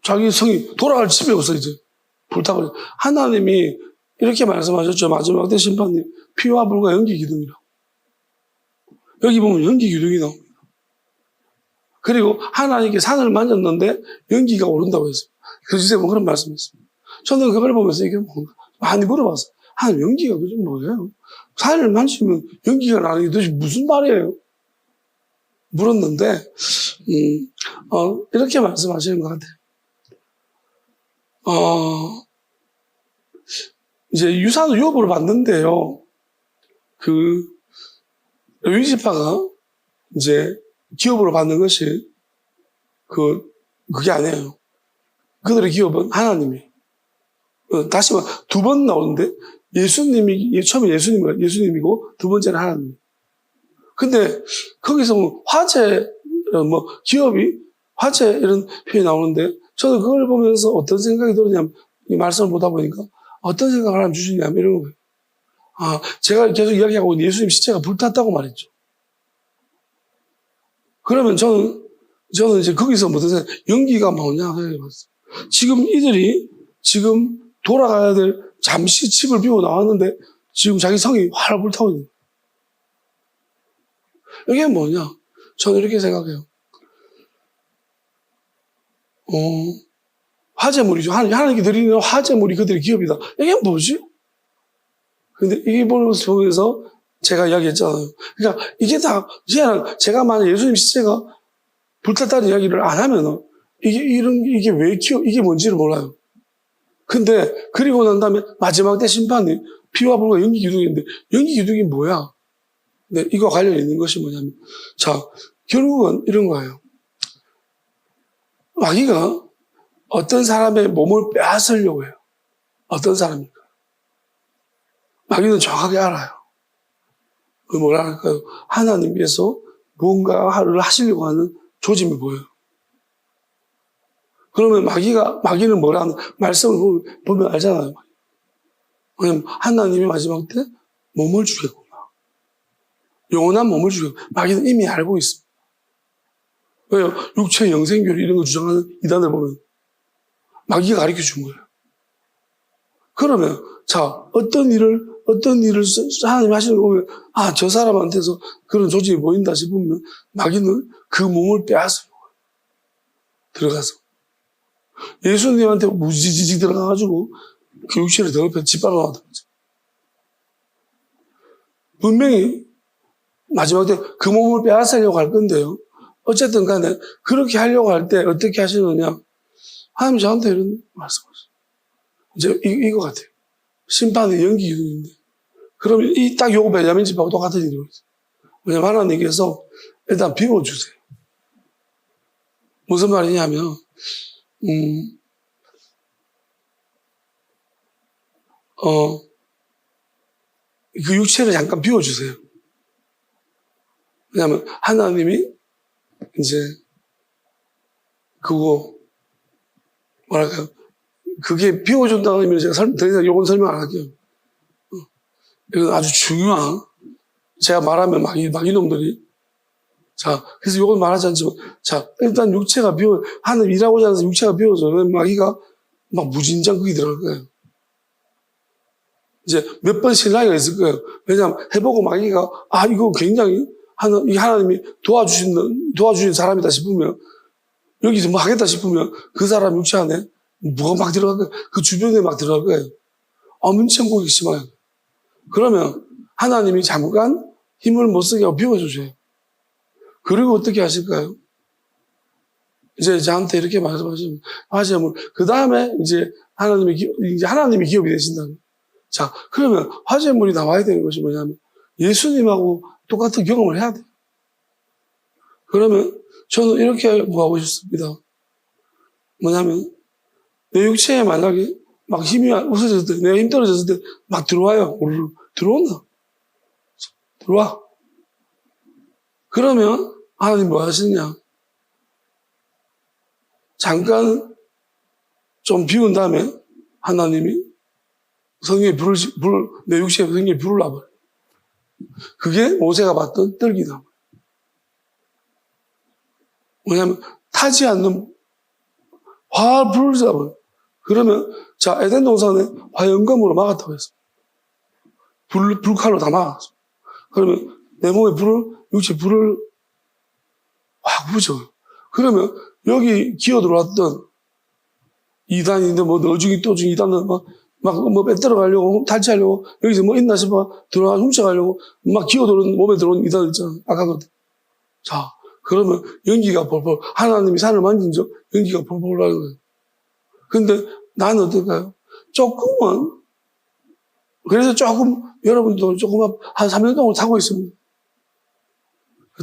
Speaker 1: 자기 성이 돌아갈 집이 없어, 이제. 불타버려. 하나님이 이렇게 말씀하셨죠. 마지막 때 심판님. 피와 불과 연기 기둥이라. 여기 보면 연기 기둥이 나옵니다. 그리고 하나님께 산을 만졌는데 연기가 오른다고 했어요. 교주쌤은 그런 말씀 했습니다. 저는 그걸 보면서 이게 뭔가 많이 물어봤어요. 하나님, 연기가 그게 뭐예요? 산을 만지면 연기가 나는 게 도대체 무슨 말이에요? 물었는데, 이렇게 말씀하시는 것 같아요. 이제 유산 유업으로 받는데요. 레위지파가 이제 기업으로 받는 것이 그게 아니에요. 그들의 기업은 하나님이. 다시 말해 2번 나오는데 처음에 예수님이고 2번째는 하나님. 근데 거기서 화재, 기업이 화재 이런 표현이 나오는데 저는 그걸 보면서 어떤 생각이 들었냐면 이 말씀을 보다 보니까 어떤 생각을 하나님 주시냐면 이런 거예요. 제가 계속 이야기하고 있는 예수님 시체가 불탔다고 말했죠. 그러면 저는 이제 거기서 무슨 생각, 연기가 뭐냐 생각해봤어요. 지금 이들이 돌아가야 될 잠시 집을 비워 나왔는데 지금 자기 성이 활활 불타고 있는 거예요. 이게 뭐냐? 저는 이렇게 생각해요. 화재물이죠. 하나님께 드리는 화재물이 그들의 기업이다. 이게 뭐지? 근데 이 보면서 제가 이야기했잖아요. 그러니까 이게 다, 제가 만약 예수님 시체가 불탔다는 이야기를 안 하면은, 이게 왜 이게 뭔지를 몰라요. 근데, 그리고 난 다음에 마지막 때 심판이 피와 불과 연기 기둥인데, 연기 기둥이 뭐야? 네, 이거 관련 있는 것이 뭐냐면, 자, 결국은 이런 거예요. 마귀가 어떤 사람의 몸을 빼앗으려고 해요. 어떤 사람입니까? 마귀는 정확하게 알아요. 뭐라 할까요? 하나님께서 무언가를 하시려고 하는 조짐이 보여요. 그러면 마귀는 뭐라는 말씀을 보면 알잖아요. 왜냐면 하나님이 마지막 때 몸을 주겠구나. 영원한 몸을 주겠구나. 마귀는 이미 알고 있습니다. 왜요? 육체 영생교리 이런 거 주장하는 이단을 보면 마귀가 가르쳐 준 거예요. 그러면 자 어떤 일을 하나님이 하시는 거 보면 저 사람한테서 그런 조짐이 보인다 싶으면 마귀는 그 몸을 빼앗으려고 들어가서 예수님한테 무지지직 들어가가지고 그 육체를 더럽혀 짓밟아 놨던 거죠. 분명히 마지막 때 그 몸을 빼앗으려고 할 건데요. 어쨌든 간에 그렇게 하려고 할 때 어떻게 하시느냐. 하나님 저한테 이런 말씀하셨어요. 이제 이거 같아요. 심판의 연기 기둥인데 그럼 이 딱 요거 베냐민 집하고 똑같은 일이 있어요. 왜냐면 하나님께서 일단 비워주세요. 무슨 말이냐면, 그 육체를 잠깐 비워주세요. 왜냐면 하나님이 이제 그거 뭐랄까요? 그게 비워준다는 의미로 제가 더 이상 요건 설명 안 할게요. 이건 아주 중요한, 제가 말하면 막 이놈들이. 자, 그래서 요건 말하지 않지만, 자, 일단 육체가 하나님 일하고자 해서 육체가 비워져. 마귀가 막 무진장 거기 들어갈 거예요. 이제 몇 번 신랑이가 있을 거예요. 왜냐하면 해보고 마귀가, 이거 굉장히 하나님이 도와주신 사람이다 싶으면, 여기서 뭐 하겠다 싶으면 그 사람 육체 안에 뭐가 막 들어갈 거예요. 그 주변에 막 들어갈 거예요. 엄청 공격이 심해요. 그러면 하나님이 잠깐 힘을 못 쓰게 하고 비워주세요. 그리고 어떻게 하실까요? 이제 저한테 이렇게 말씀하시면, 화재물, 그 다음에 이제 하나님이 기업이 되신다. 자, 그러면 화재물이 나와야 되는 것이 뭐냐면, 예수님하고 똑같은 경험을 해야 돼요. 그러면 저는 이렇게 구하고 싶습니다. 뭐냐면, 내 육체에 만약에 막 힘이 없어졌을 때, 내가 힘 떨어졌을 때 막 들어와요. 들어온다. 들어와. 그러면 하나님 뭐 하시느냐? 잠깐 좀 비운 다음에 하나님이 성령의 내 육체에 성령의 불을 놔버려요. 그게 모세가 봤던 떨기다. 뭐냐면 타지 않는 불을 잡아요. 그러면 자, 에덴 동산에 화염검으로 막았다고 했어. 불칼로 다 막았어. 그러면 내 몸에 육체 불을 확 붙여요. 그러면 여기 기어 들어왔던 이단인데 뭐 너중이 또중이 이단들 막 빼들어가려고 탈취하려고 여기서 뭐 있나 싶어 들어가 훔쳐가려고 막 기어 들어온 몸에 들어온 이단 있잖아. 아까거든. 자, 그러면 연기가 펄펄 하나님이 산을 만진 적 연기가 펄펄 나는 거예요. 근데 나는 어떨까요? 조금은 그래서 여러분도 조금 한 3년 동안 타고 있습니다.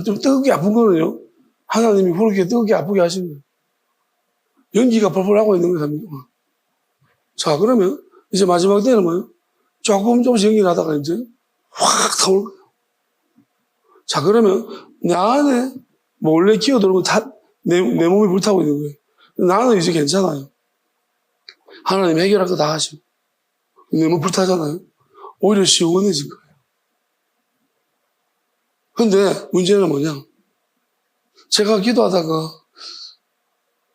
Speaker 1: 좀 뜨겁게 아픈 거는요. 하나님이 그렇게 뜨겁게 아프게 하시는 거예요. 연기가 펄펄 하고 있는 거예요. 3년 동안. 자, 그러면 이제 마지막 때는 뭐예요? 조금씩 연기를 하다가 이제 확 타올 거예요. 자, 그러면 내 안에 원래 기어 들어오면 내 몸이 불타고 있는 거예요. 나는 이제 괜찮아요. 하나님 해결할 거 다 하시고. 내 몸 불타잖아요. 오히려 시원해질 거예요. 근데 문제는 뭐냐? 제가 기도하다가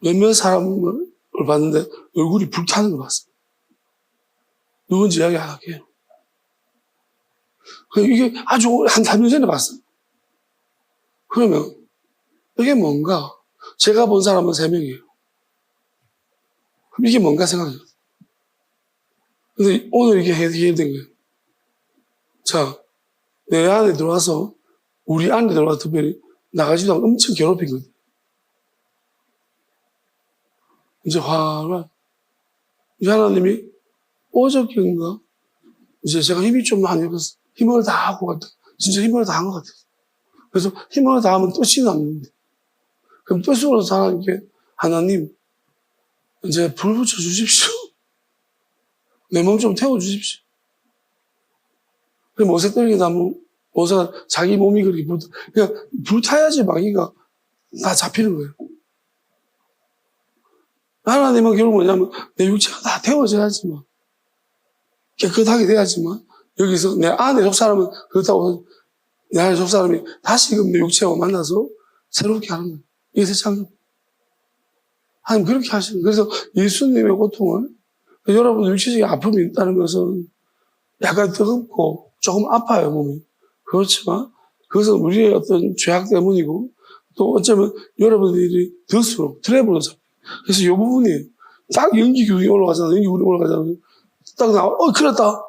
Speaker 1: 몇몇 사람을 봤는데 얼굴이 불타는 걸 봤어요. 누군지 이야기 안 할게요. 이게 아주 한 3년 전에 봤어요. 그러면 이게 뭔가? 제가 본 사람은 3명이에요. 그럼 이게 뭔가 생각해요. 근데 오늘 이게 해결된 거예요. 자, 내 안에 들어와서 우리 안에 들어와서 특별히 나가지도 않고 엄청 괴롭힌 거예요. 이제 이제 하나님이 어저께인가 이제 제가 힘이 좀 많이 없어서 힘을 다 하고 갔다. 진짜 힘을 다 한 것 같아요. 그래서 힘을 다 하면 뜻이 남는데. 그럼 뜻으로서 하나님, 이제 불 붙여 주십시오. 내 몸 좀 태워 주십시오. 그 모세 떨기나무, 모세가 자기 몸이 그렇게 그냥 불타야지 마귀가 다 잡히는 거예요. 하나님은 결국 뭐냐면 내 육체가 다 태워져야지만, 깨끗하게 돼야지만, 여기서 내 안에 속 사람은 그렇다고 내 안에 속 사람이 다시금 내 육체와 만나서 새롭게 하는 거예요. 이게 세상. 하나님 그렇게 하시는 거예요. 그래서 예수님의 고통을, 여러분 육체적인 아픔이 있다는 것은 약간 뜨겁고 조금 아파요, 몸이. 그렇지만 그것은 우리의 어떤 죄악 때문이고 또 어쩌면 여러분들이 들수록 트래블로 잡혀요. 그래서 이 부분이 딱 연기 교육이 올라가잖아요. 연기 우리 올라가잖아요. 딱 나와, 큰일 났다.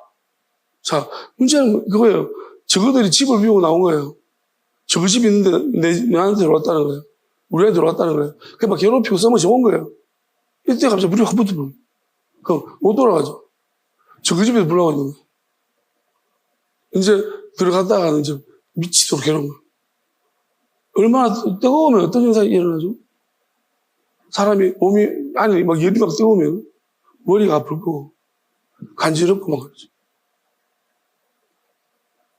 Speaker 1: 자, 문제는 그거예요. 저거들이 집을 비우고 나온 거예요. 저거 집이 있는데 내한테 들어왔다는 거예요. 우리한테 들어왔다는 거예요. 그게 막 괴롭히고 써머시 온 거예요. 이때 갑자기 물이 확 붙어버려요. 그럼 못 돌아가죠. 저거 집에서 불나고 있는 거예요. 이제 들어갔다가는 이제 미치도록 해놓은 거예요. 얼마나 뜨거우면 어떤 현상이 일어나죠? 사람이 몸이 안에 막 열이 막 뜨거우면 머리가 아플 거고 간지럽고 막 그러죠.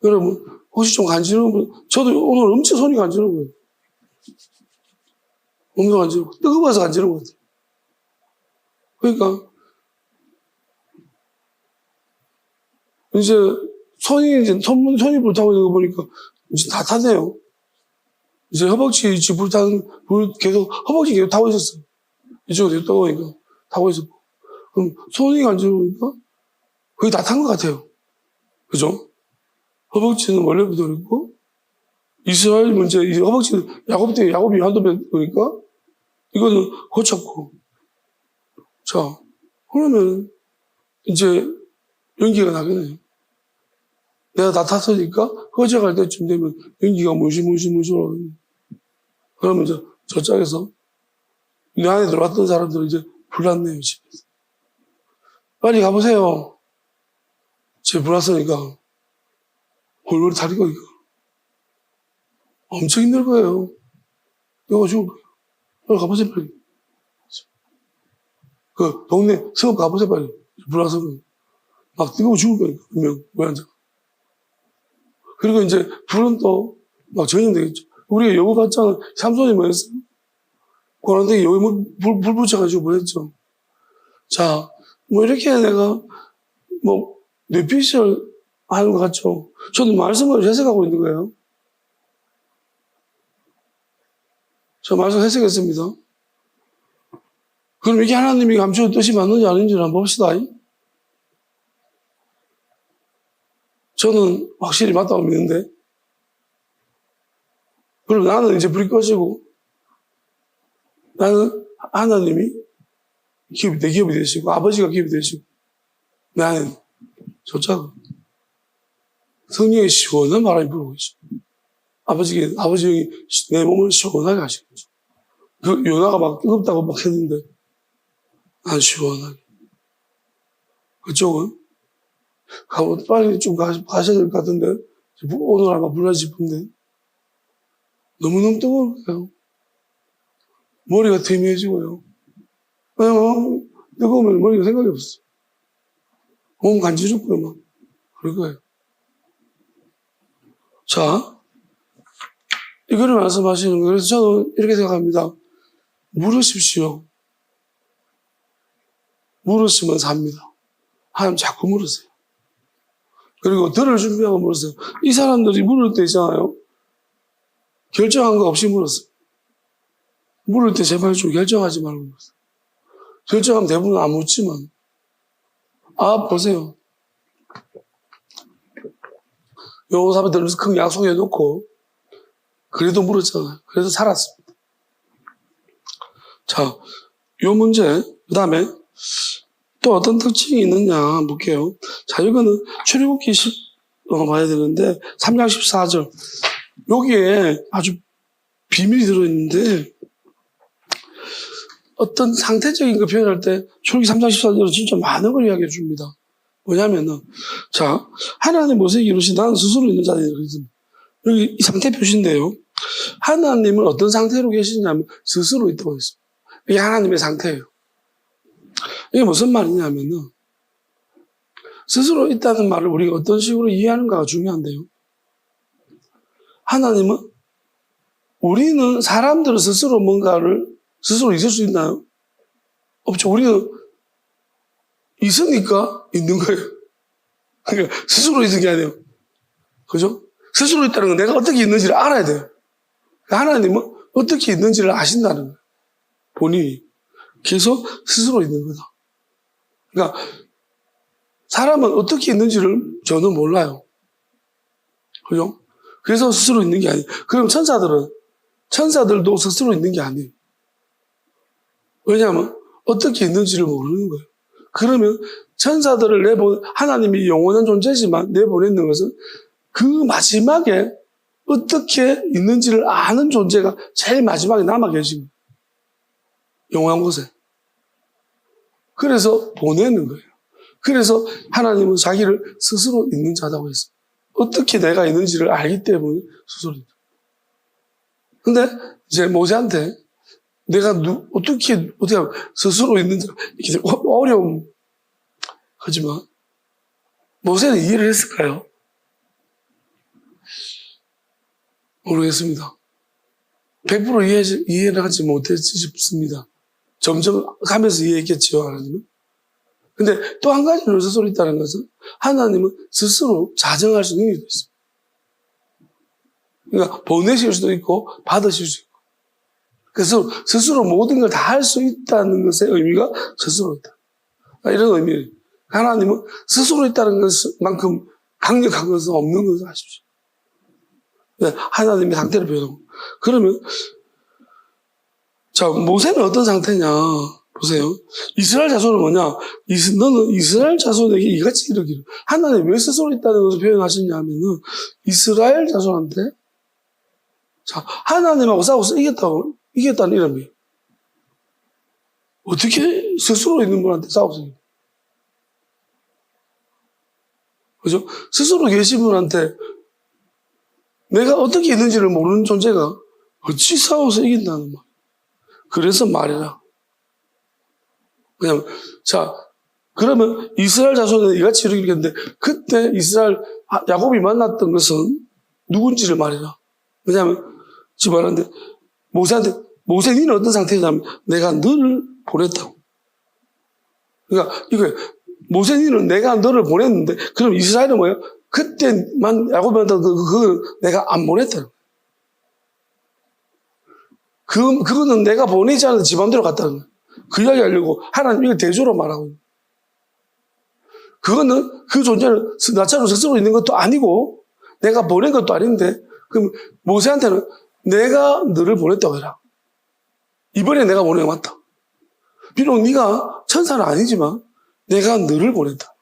Speaker 1: 여러분 혹시 좀 간지러운 분, 저도 오늘 엄청 손이 간지러운 거예요. 엄청 간지럽고 뜨거워서 간지러운 것 같아요. 그러니까 이제 손이 불타고 있는 거 보니까 이제 다 탔네요. 이제 허벅지 계속 허벅지 계속 타고 있었어요. 이쪽으로 계속 떠오니까 타고 있었고. 그럼 손이 간지러우니까 거의 다 탄 것 같아요. 그죠? 허벅지는 원래부터 그랬고, 이스라엘 문제, 이제 허벅지는 야곱이 한두 번 그러니까, 이거는 고쳤고. 자, 그러면 이제 연기가 나겠네요. 내가 다 탔으니까 꺼져갈 때쯤 되면 연기가 무시무시 올라가요. 그러면 이제 저짝에서 내 안에 들어왔던 사람들은 이제 불났네요, 집에서. 빨리 가보세요. 집에 불났으니까. 골고루 다릴 거니까. 엄청 힘들 거예요. 이거 죽을 거예요. 빨리 가보세요, 빨리. 그 동네 성읍 가보세요, 빨리. 불나서 막 뜨거워 죽을 거니까. 분명, 고향자. 그리고 이제 불은 또 막 전염되겠죠. 우리가 여우 봤잖아. 삼손이 뭐였어요? 고난되게 여우 불 붙여가지고 뭐랬죠. 자, 뭐 이렇게 내가 뭐 뇌피셜 하는 것 같죠. 저는 말씀을 해석하고 있는 거예요. 저 말씀 해석했습니다. 그럼 이게 하나님이 감추는 뜻이 맞는지 아닌지를 한번 봅시다. 저는 확실히 맞다고 믿는데. 그럼 나는 이제 불이 꺼지고, 나는 하나님이 내 기업이 되시고, 아버지가 기업이 되시고, 나는 저자가 성령의 시원한 바람이 불고 있어. 아버지 형이 내 몸을 시원하게 하시는 거죠. 그 요나가 막 뜨겁다고 막 했는데, 난 시원하게. 그쪽은 빨리 좀 가셔야 될 것 같은데, 오늘 아마 불나지 싶은데, 너무너무 뜨거울 거예요. 머리가 튀미해지고요. 그냥 뜨거우면 머리가 생각이 없어. 몸 간지럽고요, 막. 그럴 거예요. 자, 이거를 말씀하시는 거예요. 그래서 저는 이렇게 생각합니다. 물으십시오. 물으시면 삽니다. 하나님 자꾸 물으세요. 그리고 들을 준비하고 물으세요. 이 사람들이 물을 때 있잖아요. 결정한 거 없이 물었어요. 물을 때 제발 좀 결정하지 말고 물었어요. 결정하면 대부분 안 묻지만. 보세요. 요사람들 큰 약속해놓고 그래도 물었잖아요. 그래도 살았습니다. 자, 요 문제 그 다음에 또 어떤 특징이 있느냐 볼게요. 자, 이거는 출애굽기 10 봐야 되는데 3장 14절 여기에 아주 비밀이 들어있는데 어떤 상태적인 거 표현할 때 출애굽기 3장 14절은 진짜 많은 걸 이야기해 줍니다. 뭐냐면은 자, 하나님 모세에게 이르시되 나는 스스로 있는 자들이 그랬습니다. 여기 이 상태 표시인데요. 하나님은 어떤 상태로 계시냐면 스스로 있다고 했습니다. 이게 하나님의 상태예요. 이게 무슨 말이냐면은 스스로 있다는 말을 우리가 어떤 식으로 이해하는가가 중요한데요. 하나님은 우리는 사람들은 스스로 뭔가를 스스로 있을 수 있나요? 없죠. 우리는 있으니까 있는 거예요. 그러니까 스스로 있는 게 아니에요. 그죠? 스스로 있다는 건 내가 어떻게 있는지를 알아야 돼요. 하나님은 어떻게 있는지를 아신다는 거예요. 본인이. 그래서 스스로 있는 거다. 그러니까 사람은 어떻게 있는지를 저는 몰라요. 그죠? 그래서 스스로 있는 게 아니에요. 그럼 천사들도 스스로 있는 게 아니에요. 왜냐하면 어떻게 있는지를 모르는 거예요. 그러면 천사들을 하나님이 영원한 존재지만 내보내는 것은 그 마지막에 어떻게 있는지를 아는 존재가 제일 마지막에 남아 계신 거예요. 영원한 곳에. 그래서 보내는 거예요. 그래서 하나님은 자기를 스스로 있는 자라고 했어요. 어떻게 내가 있는지를 알기 때문에 스스로. 근데 이제 모세한테 내가 어떻게 스스로 있는지 이렇게 어려움. 하지만 모세는 이해를 했을까요? 모르겠습니다. 100% 이해를 하지 못했지 싶습니다. 점점 가면서 이해했겠죠, 하나님은. 근데 또 한 가지는 스스로 있다는 것은 하나님은 스스로 자정할 수 있는 능력이 있습니다. 그러니까 보내실 수도 있고 받으실 수 있고. 그래서 스스로 모든 걸 다 할 수 있다는 것의 의미가 스스로 있다. 이런 의미예요. 하나님은 스스로 있다는 것만큼 강력한 것은 없는 것을 아십시오. 하나님의 상태를 표현하고. 그러면 자, 모세는 어떤 상태냐 보세요. 이스라엘 자손은 뭐냐? 너는 이스라엘 자손에게 이같이 이르기를. 하나님 왜 스스로 있다는 것을 표현하셨냐 하면은 이스라엘 자손한테 자, 하나님하고 싸워서 이겼다는 이름이에요. 어떻게 스스로 있는 분한테 싸워서 이겨요? 그죠? 스스로 계신 분한테 내가 어떻게 있는지를 모르는 존재가 어찌 싸워서 이긴다는 말. 그래서 말이라. 왜냐면, 자, 그러면 이스라엘 자손은 이같이 이르기겠는데, 그때 야곱이 만났던 것은 누군지를 말해라. 왜냐면, 지금 말하는데, 모세 니는 어떤 상태냐면, 내가 너를 보냈다고. 그러니까, 모세 니는 내가 너를 보냈는데, 그럼 이스라엘은 뭐예요? 그때만 야곱이 만났던 그거는 내가 안 보냈다는 거예요. 그거는 내가 보내지 않은 지 맘대로 갔다는 거예요. 그 이야기 하려고 하나님 이걸 대조로 말하고 있는 거예요. 그거는 그 존재는 나처럼 스스로 있는 것도 아니고 내가 보낸 것도 아닌데 그럼 모세한테는 내가 너를 보냈다고 해라. 이번에 내가 보낸 거 맞다. 비록 네가 천사는 아니지만 내가 너를 보냈다.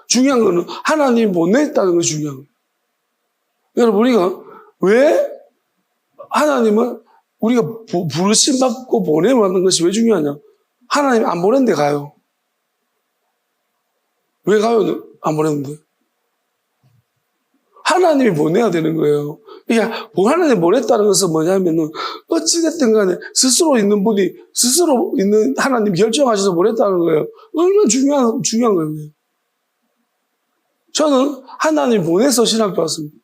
Speaker 1: 중요한 거는 하나님이 보냈다는 것이 중요한 거예요. 여러분 우리가 왜 하나님은 우리가 부르심 받고 보내면 하는 것이 왜 중요하냐? 하나님이 안 보냈는데 가요. 왜 가요? 안 보냈는데. 하나님이 보내야 되는 거예요. 그러니까 하나님이 보냈다는 것은 뭐냐면은 어찌됐든 간에 스스로 있는 분이 스스로 있는 하나님 결정하셔서 보냈다는 거예요. 얼마나 중요한 거예요. 저는 하나님 보내서 신학교 왔습니다.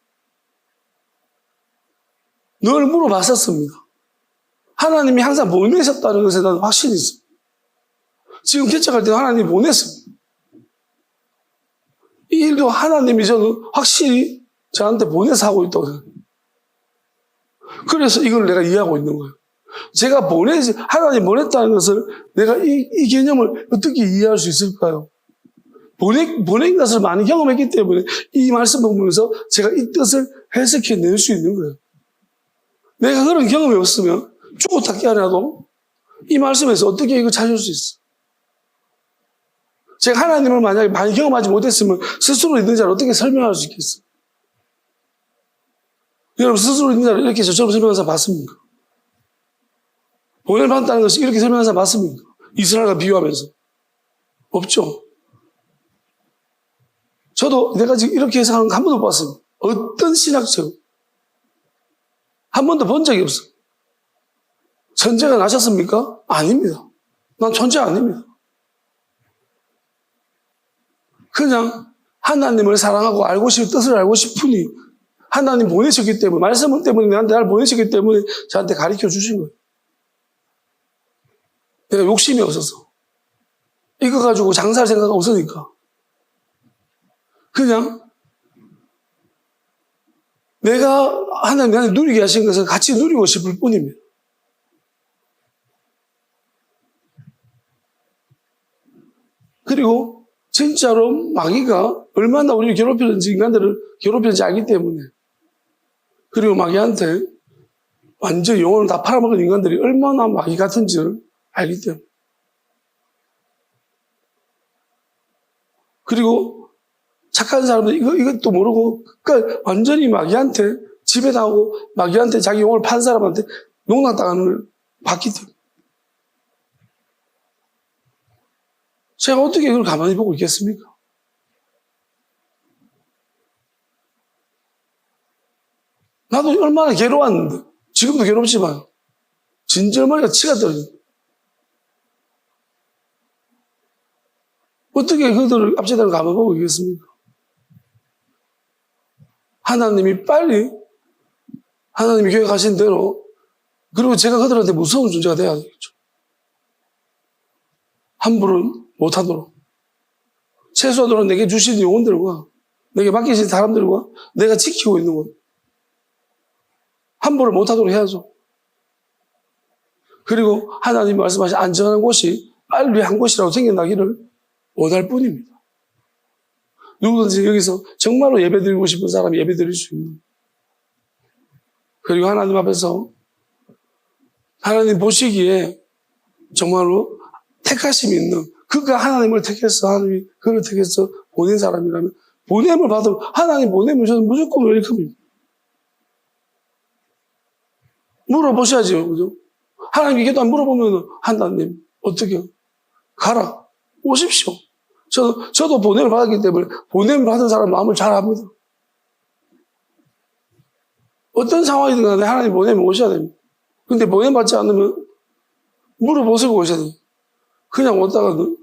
Speaker 1: 늘 물어봤었습니다. 하나님이 항상 보내셨다는 것에 대한 확신이 있습니다. 지금 개척할 때는 하나님이 보냈습니다. 이 일도 하나님이 저는 확실히 저한테 보내서 하고 있다고 생각합니다. 그래서 이걸 내가 이해하고 있는 거예요. 제가 하나님 보냈다는 것을 내가 이 개념을 어떻게 이해할 수 있을까요? 보낸 것을 많이 경험했기 때문에 이 말씀을 보면서 제가 이 뜻을 해석해낼 수 있는 거예요. 내가 그런 경험이 없으면 죽었다 깨어나도 이 말씀에서 어떻게 이걸 찾을 수 있어? 제가 하나님을 만약에 많이 경험하지 못했으면 스스로 있는 자를 어떻게 설명할 수 있겠어? 여러분 스스로 있는 자를 이렇게 저처럼 설명하는 사람 봤습니까? 보냄을 받았다는 것이 이렇게 설명하는 사람 봤습니까? 이스라엘과 비교하면서. 없죠. 저도 내가 지금 이렇게 해석하는 거 한 번도 못 봤습니다. 어떤 신학적 한 번도 본 적이 없어요. 천재가 나셨습니까? 아닙니다. 난 천재 아닙니다. 그냥 하나님을 사랑하고 뜻을 알고 싶으니 하나님 보내셨기 때문에 말씀 때문에 나를 보내셨기 때문에 저한테 가르쳐 주신 거예요. 내가 욕심이 없어서 이거 가지고 장사할 생각 없으니까 그냥 내가 하나님 나한테 누리게 하신 것을 같이 누리고 싶을 뿐입니다. 그리고 진짜로 마귀가 얼마나 우리를 괴롭히는지 인간들을 괴롭히는지 알기 때문에 그리고 마귀한테 완전 영혼을 다 팔아먹은 인간들이 얼마나 마귀 같은지를 알기 때문에 그리고 착한 사람들 이것도 모르고 그러니까 완전히 마귀한테 지배당하고 마귀한테 자기 영혼을 판 사람한테 농락당하는 걸 봤기 때문에 제가 어떻게 이걸 가만히 보고 있겠습니까? 나도 얼마나 괴로웠는데, 지금도 괴롭지만, 진절머리가 치가 떨어진다. 어떻게 그들을 앞세대를 감아보고 있겠습니까? 하나님이 빨리, 하나님이 계획하신 대로, 그리고 제가 그들한테 무서운 존재가 돼야 되겠죠. 함부로 못하도록. 최소한으로 내게 주신 영혼들과, 내게 맡기신 사람들과 내가 지키고 있는 것. 함부로 못하도록 해야죠. 그리고 하나님이 말씀하신 안전한 곳이 빨리 한 곳이라도 생겨나기를 원할 뿐입니다. 누구든지 여기서 정말로 예배드리고 싶은 사람이 예배드릴 수 있는. 그리고 하나님 앞에서 하나님 보시기에 정말로 택하심이 있는, 그가 하나님을 택해서 하나님이 그를 택해서 보낸 사람이라면 보냄을 받으면, 하나님 보내면 저는 무조건 웰컴입니다. 물어보셔야죠. 그죠? 하나님께 기도 안 물어보면, 하나님, 어떻게, 가라. 오십시오. 저도 보냄을 받았기 때문에, 보냄을 받은 사람 마음을 잘 압니다. 어떤 상황이든 간에 하나님 보내면 오셔야 됩니다. 근데 보냄 받지 않으면, 물어보시고 오셔야 돼요. 그냥 왔다가는.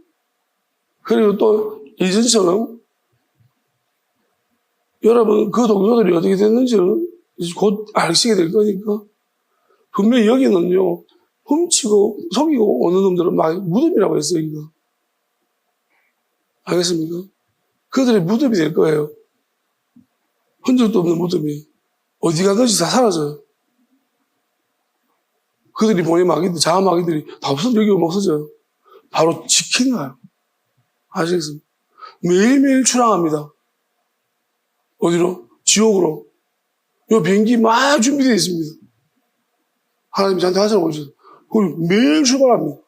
Speaker 1: 그리고 또, 이전처럼, 여러분, 그 동료들이 어떻게 됐는지는 곧 아시게 될 거니까, 분명히 여기는요, 훔치고, 속이고 오는 놈들은 막 무덤이라고 했어요, 여기가. 알겠습니까? 그들이 무덤이 될 거예요. 흔적도 없는 무덤이. 어디 가든지 다 사라져요. 그들이 보낸 마귀들, 자아 마귀들이 다 여기 오면 없어져요. 바로 지키는 거예요. 아시겠습니까? 매일매일 출항합니다. 어디로? 지옥으로. 요 비행기 막 준비되어 있습니다. 하나님이 저한테 하시라고 오셨어요. 그걸 매일 출발합니다.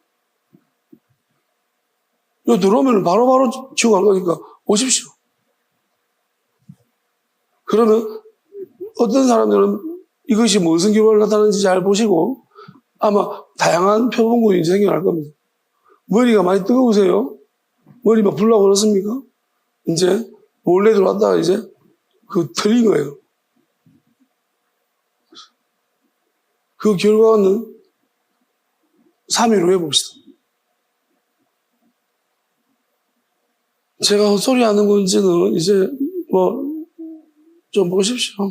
Speaker 1: 요 들어오면 바로바로 지옥 갈 거니까 오십시오. 그러면 어떤 사람들은 이것이 무슨 결과를 나타나는지 잘 보시고 아마 다양한 표본군이 생겨날 겁니다. 머리가 많이 뜨거우세요? 머리 막 불나고 그렇습니까? 이제 몰래 들어왔다가 이제 그 틀린 거예요. 그 결과는 3일 후에 봅시다. 제가 헛소리 하는 건지는 이제 좀 보십시오.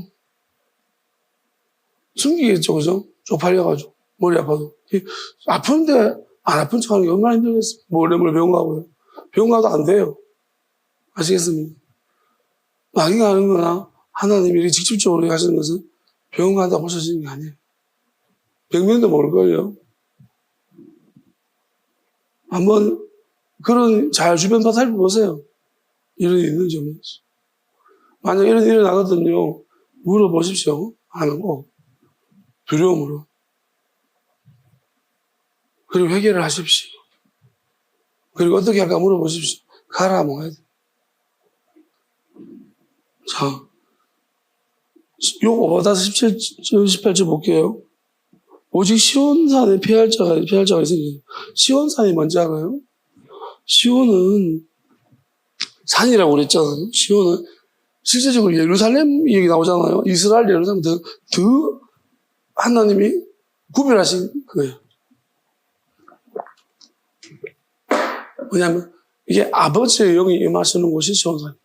Speaker 1: 숨기겠죠, 그죠? 쪽팔려가지고. 머리 아파도. 아픈데 안 아픈 척 하는 게 얼마나 힘들겠어요. 몰래 병원 가고요. 병원 가도 안 돼요. 아시겠습니까? 마귀가 하는 거나 하나님이 이렇게 직접적으로 하시는 것은 병원 간다고 보셔지는 게 아니에요. 병명도 모를걸요. 한번 그런 잘 주변 다 살펴보세요. 이런 일이 있는지 없는지. 만약 이런 일이 나거든요. 물어보십시오. 하는 거. 두려움으로. 그리고 회개를 하십시오. 그리고 어떻게 할까 물어보십시오. 가라 먹어야 돼. 자, 요 5-17, 18절 볼게요. 오직 시온산에 피할 자가 있으니, 시온산이 뭔지 알아요? 시온은 산이라고 그랬잖아요. 시온은 실제적으로 예루살렘 얘기 나오잖아요. 이스라엘 예루살렘 더 하나님이 구별하신 거예요. 왜냐하면 이게 아버지의 영이 임하시는 곳이 시온산입니다.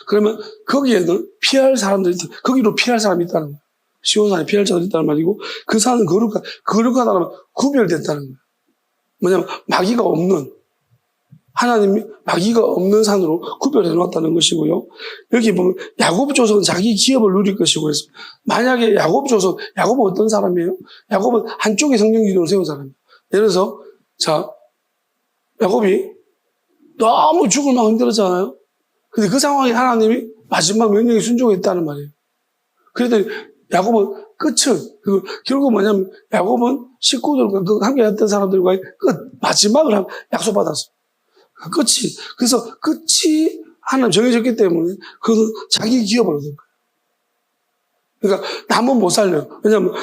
Speaker 1: 그러면 거기에는 피할 사람들이 있다. 거기로 피할 사람이 있다는 거예요. 시온산에 피할 자들이 있다는 말이고 그 산은 거룩하다는 구별됐다는 거예요. 뭐냐면 마귀가 없는, 하나님이 마귀가 없는 산으로 구별해 놓았다는 것이고요. 여기 보면 야곱 조석은 자기 기업을 누릴 것이고 해서 만약에 야곱은 어떤 사람이에요? 야곱은 한쪽에 성령 기둥을 세운 사람이에요. 예를 들어서 야곱이 너무 죽을 만큼 힘들었잖아요. 근데 그 상황에 하나님이 마지막 명령에 순종했다는 말이에요. 그랬더니 야곱은 결국 뭐냐면 야곱은 식구들과 함께 했던 사람들과의 마지막을 약속받았어요. 끝이. 그래서 끝이 하나님 정해졌기 때문에 그것은 자기 기업을 얻은 거예요. 그러니까 남은 못 살려요. 왜냐하면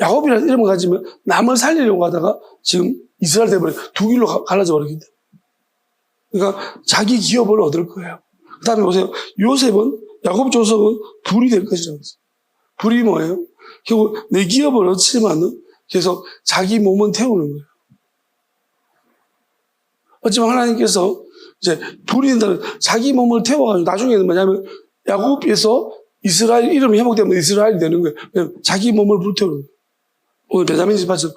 Speaker 1: 야곱이라는 이름을 가지면 남을 살리려고 하다가 지금 이스라엘 대번에 두 길로 갈라져 버리기 때문에. 그러니까 자기 기업을 얻을 거예요. 그 다음에 보세요. 요셉은 야곱 조석은 불이 될 것이라고 했어요. 불이 뭐예요? 결국 내 기업을 얻지만은 계속 자기 몸은 태우는 거예요. 어찌면 하나님께서 이제 불이 된다는 자기 몸을 태워가지고 나중에는 뭐냐면 야곱에서 이스라엘 이름이 회복되면 이스라엘이 되는 거예요. 왜냐면 자기 몸을 불태우는 거예요. 오늘 베냐민 집에서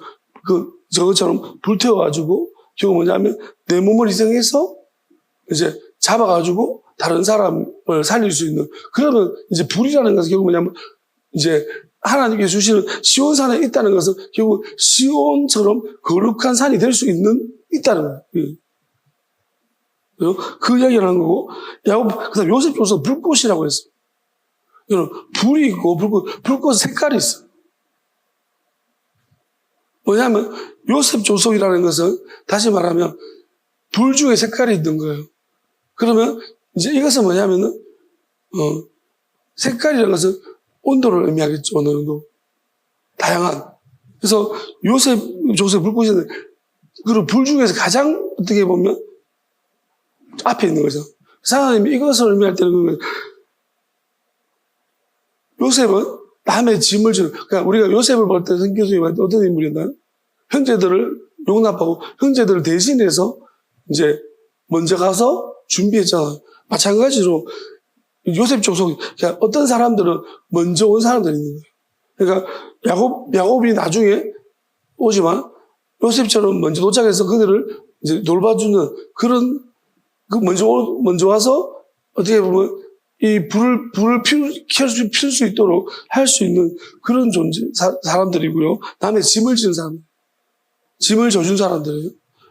Speaker 1: 저것처럼 불태워가지고 결국 뭐냐면 내 몸을 희생해서 이제 잡아가지고 다른 사람을 살릴 수 있는 그러면 이제 불이라는 것은 결국 뭐냐면 이제 하나님께서 주시는 시온산에 있다는 것은 결국 시온처럼 거룩한 산이 될 수 있다는 거예요. 그 이야기를 하는 거고, 야곱, 그 다음 요셉 조서 불꽃이라고 했어요. 불이 있고, 불꽃 색깔이 있어요. 뭐냐면, 요셉 조석이라는 것은, 다시 말하면, 불 중에 색깔이 있는 거예요. 그러면, 이제 이것은 뭐냐면은, 색깔이라는 것은 온도를 의미하겠죠, 어느 정도. 다양한. 그래서 요셉 조석 불꽃인데, 그리고 불 중에서 가장 어떻게 보면, 앞에 있는 거죠. 하나님이 이것을 의미할 때는 요셉은 남의 짐을 지는, 그러니까 우리가 요셉을 볼 때 성경에 어떤 인물이었나요? 형제들을 용납하고 형제들을 대신해서 이제 먼저 가서 준비했잖아요. 마찬가지로 요셉 조속, 그러니까 어떤 사람들은 먼저 온 사람들이 있는 거예요. 그러니까 야곱이 나중에 오지만 요셉처럼 먼저 도착해서 그들을 이제 돌봐주는 그런 먼저 와서, 어떻게 보면, 이 불을 필 수 있도록 할 수 있는 그런 사람들이고요. 남의 짐을 지는 사람, 짐을 져준 사람들이에요.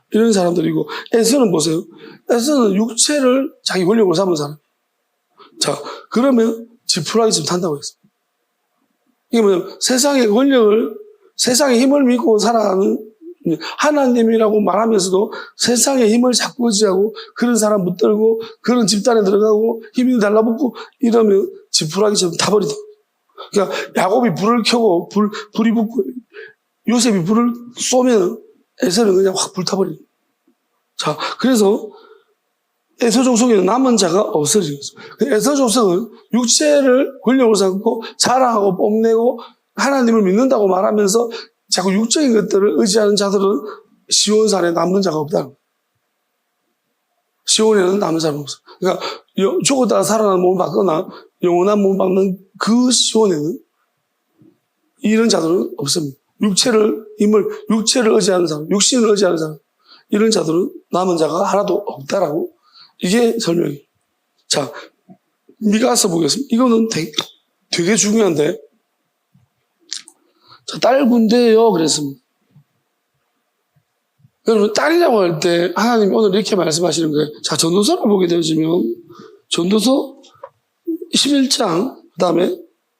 Speaker 1: 이런 사람들이고, 에서는 보세요. 에서는 육체를 자기 권력으로 삼은 사람. 자, 그러면 지푸라기 좀 탄다고 했습니다. 이게 뭐냐면, 세상의 힘을 믿고 살아가는 하나님이라고 말하면서도 세상의 힘을 자꾸 의지하고 그런 사람 붙들고 그런 집단에 들어가고 힘이 달라붙고 이러면 지푸라기처럼 타버리다. 그러니까 야곱이 불을 켜고 불이 붙고 요셉이 불을 쏘면 에서는 그냥 확 불타버리는. 자, 그래서 에서 족속에는 남은 자가 없어지는 거죠. 에서 족속은 육체를 권력으로 삼고 자랑하고 뽐내고 하나님을 믿는다고 말하면서 자꾸 육적인 것들을 의지하는 자들은 시온산에 남는 자가 없다는 거예요. 시온에는 남는 자가 없어요. 그러니까 죽었다가 살아난 몸을 받거나 영원한 몸을 받는 그 시온에는 이런 자들은 없습니다. 육체를 의지하는 사람, 육신을 의지하는 사람, 이런 자들은 남은 자가 하나도 없다라고 이게 설명이에요. 자, 미가서 보겠습니다. 이거는 되게 중요한데, 자, 딸 군대요. 그랬습니다. 여러분, 딸이라고 할 때 하나님이 오늘 이렇게 말씀하시는 거예요. 자, 전도서를 보게 되어지면 전도서 11장 그 다음에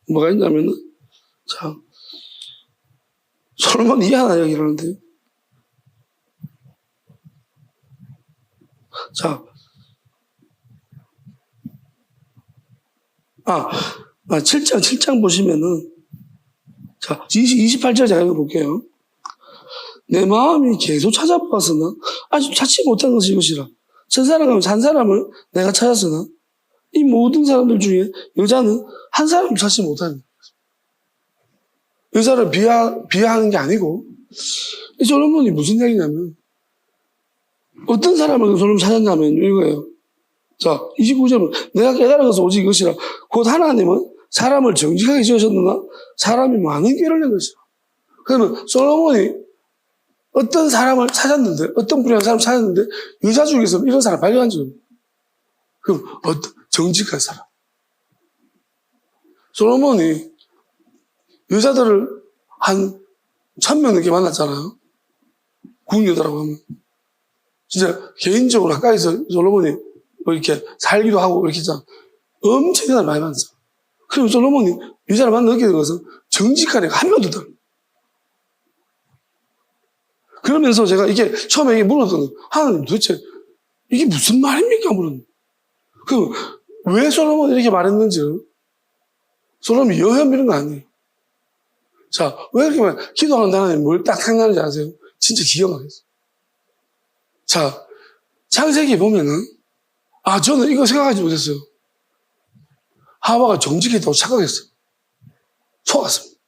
Speaker 1: 뭐가 있냐면은 자, 솔로몬 이하나 이야기를 하는데요. 자, 7장 보시면은 자, 28절 제가 읽어볼게요. 내 마음이 계속 찾아보았으나 아직 찾지 못한 것이 이것이라. 천사랑하면 한 사람을 내가 찾았으나 이 모든 사람들 중에 여자는 한 사람을 찾지 못하는 여자를 비하하는 게 아니고 이 솔로몬이 무슨 얘기냐면 어떤 사람을 솔로몬 찾았냐면 이거예요. 자, 29절은 내가 깨달은 것은 오직 이것이라. 곧 하나님은 사람을 정직하게 지으셨느나 사람이 많은 꾀를 낸 것이라. 그러면 솔로몬이 어떤 사람을 찾았는데, 어떤 불의한 사람을 찾았는데 여자 중에서 이런 사람을 발견한 적이 없어요. 그럼 어떤 정직한 사람. 솔로몬이 여자들을 한 1000명 넘게 만났잖아요. 궁여자라고 하면. 진짜 개인적으로 가까이서 솔로몬이 뭐 이렇게 살기도 하고 이렇게 했잖아. 엄청 여자를 많이 만났어. 그럼 솔로몬이 여자를 만나게 된 것은 정직한 애가 한 명도 없다. 그러면서 제가 이게 처음에 이게 물었던 거예요. 하나님 도대체 이게 무슨 말입니까? 물었는데. 그럼 왜 솔로몬이 이렇게 말했는지. 솔로몬이 여혐 이런 거 아니에요. 자, 왜 이렇게 기도하는 하나님 뭘 딱 생각하는지 아세요? 진짜 기가 막혔어요. 자, 창세기 보면은, 저는 이거 생각하지 못했어요. 하와가 정직했다고 착각했어요. 속았습니다.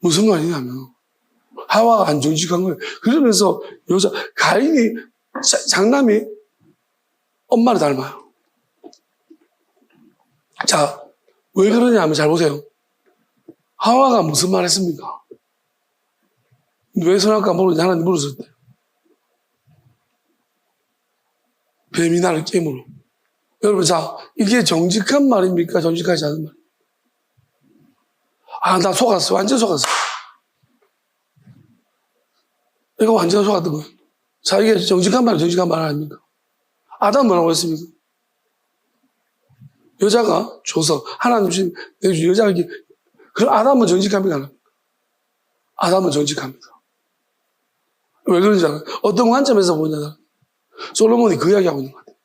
Speaker 1: 무슨 말이냐면 하와가 안 정직한 거예요. 그러면서 가인이 장남이 엄마를 닮아요. 자, 왜 그러냐 하면 잘 보세요. 하와가 무슨 말 했습니까? 왜 선악과 모르는지 하나님 물었을 때. 뱀이 나를 깨물어. 여러분, 자, 이게 정직한 말입니까? 정직하지 않은 말? 나 속았어. 완전 속았어. 이거 완전 속았던 거예요. 자, 이게 정직한 말, 정직한 말 아닙니까? 아담 뭐라고 했습니까? 여자가 줘서, 하나님 주신, 여자가 이렇게, 그럼 아담은 정직합니까? 안 합니까? 아담은 정직합니다. 왜 그런지 알아요? 어떤 관점에서 보냐. 솔로몬이 그 이야기 하고 있는 것 같아요.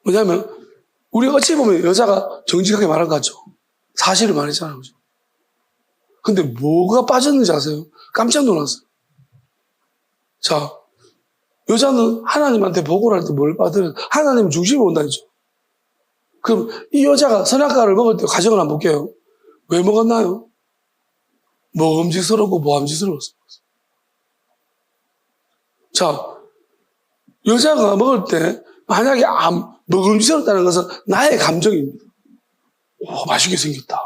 Speaker 1: 왜냐하면, 우리 어찌 보면 여자가 정직하게 말한 것 같죠? 사실을 말했잖아요. 그죠? 근데 뭐가 빠졌는지 아세요? 깜짝 놀랐어요. 자, 여자는 하나님한테 보고를 할 때 뭘 받으려? 하나님 중심으로 온다 했죠. 그럼 이 여자가 선악과를 먹을 때 가정을 한번 볼게요. 왜 먹었나요? 먹음직스럽고 모함직스러웠어요. 자, 여자가 먹을 때 만약에 먹음직스럽다는 것은 나의 감정입니다. 맛있게 생겼다.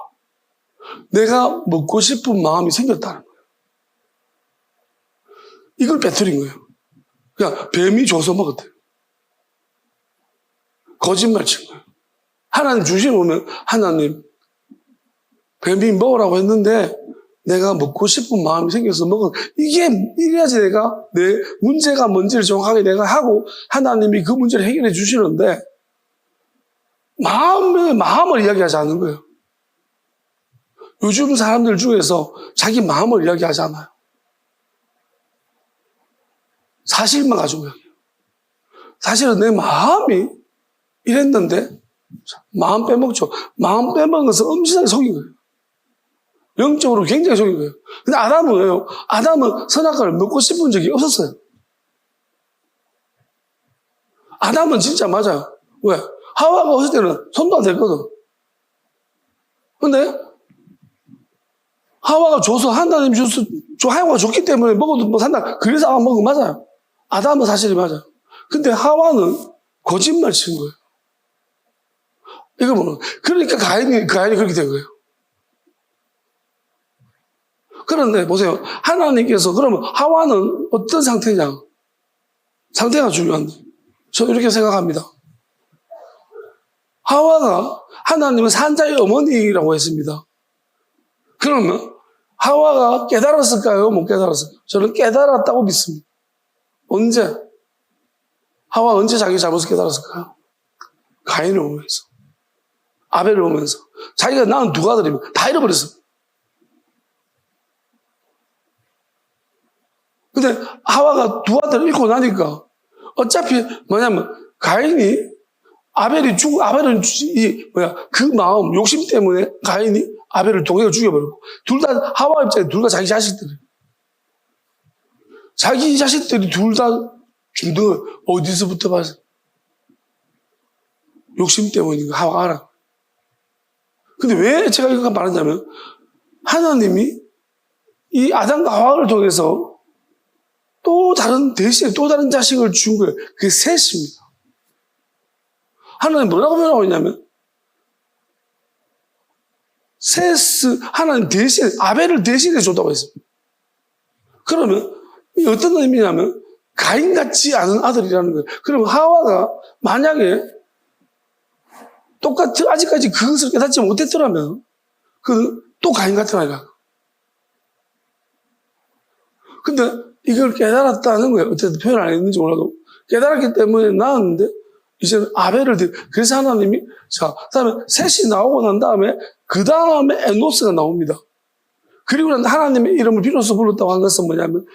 Speaker 1: 내가 먹고 싶은 마음이 생겼다는 거예요. 이걸 빼뜨린 거예요. 그냥 뱀이 줘서 먹었대요. 거짓말 친 거예요. 하나님 주시면 오면 하나님 뱀이 먹으라고 했는데 내가 먹고 싶은 마음이 생겨서 이래야지 내가 내 문제가 뭔지를 정확하게 내가 하고 하나님이 그 문제를 해결해 주시는데 마음을 이야기하지 않는 거예요. 요즘 사람들 중에서 자기 마음을 이야기하지 않아요. 사실만 가지고 이야기해요. 사실은 내 마음이 이랬는데 마음 빼먹죠. 마음 빼먹어서 엄청나게 속인 거예요. 영적으로 굉장히 속인 거예요. 근데 아담은 왜요? 아담은 선악과를 먹고 싶은 적이 없었어요. 아담은 진짜 맞아요. 왜? 하와가 없을 때는 손도 안 댔거든. 근데 하와가 줘서 하나님 줘서 하와가 줬기 때문에 먹어도 뭐 산다. 그래서 먹은 거 맞아요. 아담은 사실이 맞아요. 근데 하와는 거짓말 친 거예요. 이거 뭐 그러니까 가인이 그렇게 된 거예요. 그런데 보세요. 하나님께서 그러면 하와는 어떤 상태냐? 상태가 중요한데. 저 이렇게 생각합니다. 하와가 하나님은 산자의 어머니라고 했습니다. 그러면 하와가 깨달았을까요? 못 깨달았을까요? 저는 깨달았다고 믿습니다. 언제? 하와 언제 자기 잘못을 깨달았을까요? 가인을 오면서. 아벨을 오면서. 자기가 낳은 두 아들이면 다 잃어버렸어요. 근데 하와가 두 아들을 잃고 나니까 어차피 뭐냐면 가인이 아벨은 그 마음, 욕심 때문에 가인이 아벨을 동생을 죽여버렸고 둘 다 하와 입장에 둘 다 자기 자식들이에요. 자기 자식들이 둘 다 죽는 걸 어디서부터 봤어요? 욕심 때문인가 하와가 알아. 근데 왜 제가 이거 말하냐면 하나님이 이 아담과 하와를 통해서 대신에 또 다른 자식을 준 거예요. 그게 셋입니다. 하나님 뭐라고 표현하고 있냐면 하나님 대신 아벨을 대신해 줬다고 했습니다. 그러면 이게 어떤 의미냐면 가인 같지 않은 아들이라는 거예요. 그러면 하와가 만약에 아직까지 그것을 깨닫지 못했더라면 또 가인 같은 아이가. 근데 이걸 깨달았다는 거예요. 어쨌든 표현 안 했는지 몰라도 깨달았기 때문에 나았는데 이제는 아벨을 그래서 하나님이 그다음에 셋이 나오고 난 다음에 그 다음에 에노스가 나옵니다. 그리고 난 하나님의 이름을 비로소 불렀다고 한 것은 뭐냐면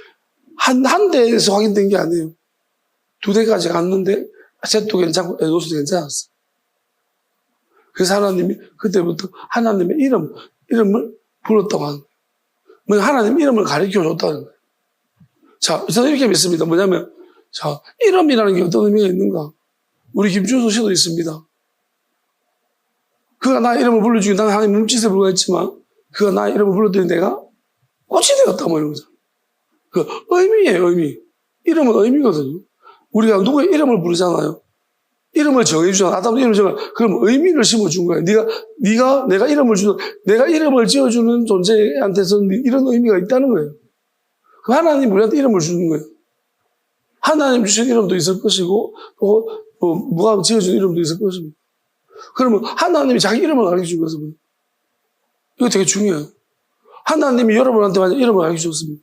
Speaker 1: 한 대에서 확인된 게 아니에요. 두 대까지 갔는데 셋도 괜찮고 에노스도 괜찮았어. 그래서 하나님이 그때부터 하나님의 이름을 불렀다고 하는 거예요. 하나님 이름을 가르쳐 줬다는 거예요. 자, 저는 이렇게 믿습니다. 뭐냐면 이름이라는 게 어떤 의미가 있는가? 우리 김준수 씨도 있습니다. 그가 나의 이름을 불러주기 나는 하나님 몸짓에 불과했지만 그가 나의 이름을 불렀더니 내가 꽃이 되었다 뭐 이런 거죠. 그 의미예요, 의미. 이름은 의미거든요. 우리가 누구의 이름을 부르잖아요. 이름을 정해주잖아. 아담도 이름을 정해. 그럼 의미를 심어준 거예요. 내가 이름을 지어주는 존재한테서는 이런 의미가 있다는 거예요. 그 하나님 우리한테 이름을 주는 거예요. 하나님 주신 이름도 있을 것이고, 또, 누가 지어준 이름도 있을 것입니다. 그러면 하나님이 자기 이름을 가르쳐 준 것은 이거 되게 중요해요. 하나님이 여러분한테 만약 이름을 가르쳐 줬습니다.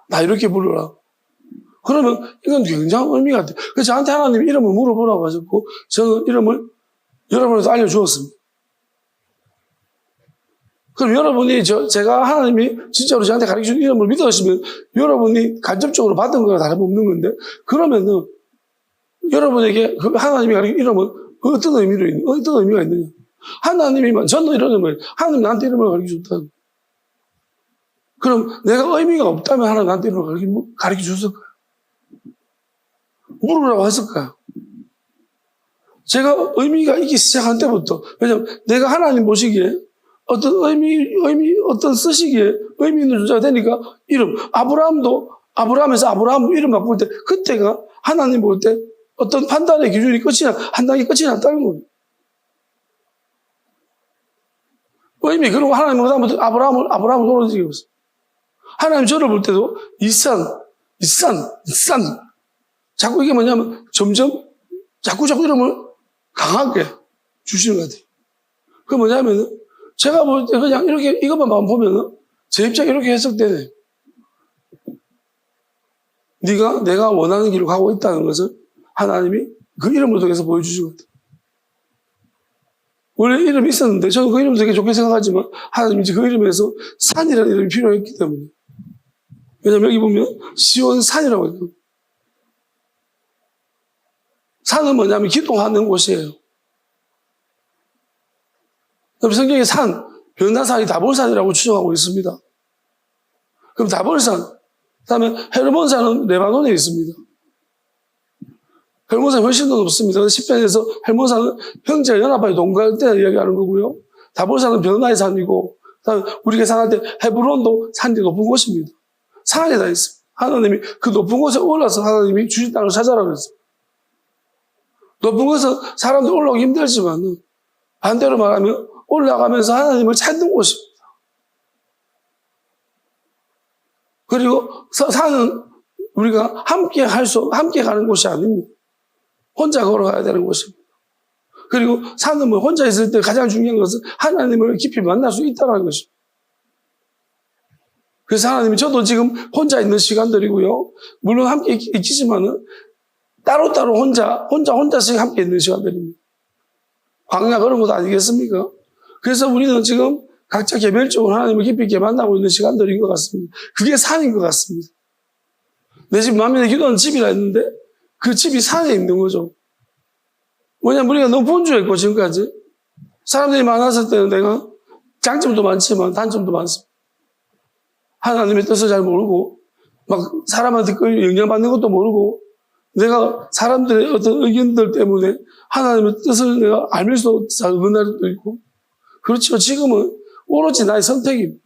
Speaker 1: 나 이렇게 불러라. 그러면 이건 굉장한 의미가 돼요. 그래서 저한테 하나님 이름을 물어보라고 하셨고 저는 이름을 여러분한테 알려주었습니다. 그럼 여러분이 제가 하나님이 진짜로 저한테 가르쳐준 이름을 믿으시면 여러분이 간접적으로 받은 거랑 다름없는 건데 그러면은 여러분에게 그 하나님이 가르쳐준 이름은 어떤 의미가 있느냐. 하나님이 저는 이러는 거예요. 하나님 나한테 이름을 가르쳐줬다. 그럼 내가 의미가 없다면 하나님 나한테 이름을 가르쳐줬을까요? 물으라고 했을까요? 제가 의미가 있기 시작한 때부터, 왜냐면 내가 하나님 보시기에 어떤 어떤 쓰시기에 의미 있는 존재가 되니까 아브라함에서 아브라함 이름 바꿀 때, 그때가 하나님 볼 때 어떤 판단의 기준이 한 단계 끝이 났다는 겁니다. 그리고 하나님은 그다음부터 아브라함을 놀아주게 없어요. 하나님 저를 볼 때도 이산. 자꾸 이게 뭐냐면 점점 자꾸 이름을 강하게 주시는 것 같아요. 그게 뭐냐면은 제가 볼 때 그냥 이렇게 이것만 보면은 제 입장에 이렇게 해석되네. 내가 원하는 길을 가고 있다는 것을 하나님이 그 이름을 통해서 보여주시거든. 원래 이름이 있었는데 저는 그 이름을 되게 좋게 생각하지만 하나님이 그 이름에서 산이라는 이름이 필요했기 때문에. 왜냐면 여기 보면 시온 산이라고 했거든요. 산은 뭐냐면 기도하는 곳이에요. 성경에 변화산이 다볼산이라고 추정하고 있습니다. 그럼 다볼산, 그다음에 헬몬산은 레바논에 있습니다. 헬몬산이 훨씬 더 높습니다. 10편에서 헬몬산은 형제가 연합하여 동거할 때 이야기하는 거고요. 다볼산은 변화의 산이고, 그다음에 우리가 산할 때 헤브론도 산이 높은 곳입니다. 산에 다 있어요. 하나님이 그 높은 곳에 올라서 하나님이 주신 땅을 찾아라 그랬어요. 높은 곳은 사람들 올라오기 힘들지만 반대로 말하면 올라가면서 하나님을 찾는 곳입니다. 그리고 산은 우리가 함께 가는 곳이 아닙니다. 혼자 걸어가야 되는 곳입니다. 그리고 산은 혼자 있을 때 가장 중요한 것은 하나님을 깊이 만날 수 있다는 것입니다. 그래서 하나님이 저도 지금 혼자 있는 시간들이고요. 물론 함께 있지만은 따로따로 혼자씩 함께 있는 시간들입니다. 광야 그런 것도 아니겠습니까? 그래서 우리는 지금 각자 개별적으로 하나님을 깊이 있게 만나고 있는 시간들인 것 같습니다. 그게 산인 것 같습니다. 내 집 마음에 기도하는 집이라 했는데 그 집이 산에 있는 거죠. 왜냐면 우리가 너무 분주했고 지금까지 사람들이 많았을 때는 내가 장점도 많지만 단점도 많습니다. 하나님의 뜻을 잘 모르고 막 사람한테 영향받는 것도 모르고 내가 사람들의 어떤 의견들 때문에 하나님의 뜻을 내가 알면서도 잘 어긋날 수도 있고 그렇지만 지금은 오로지 나의 선택입니다.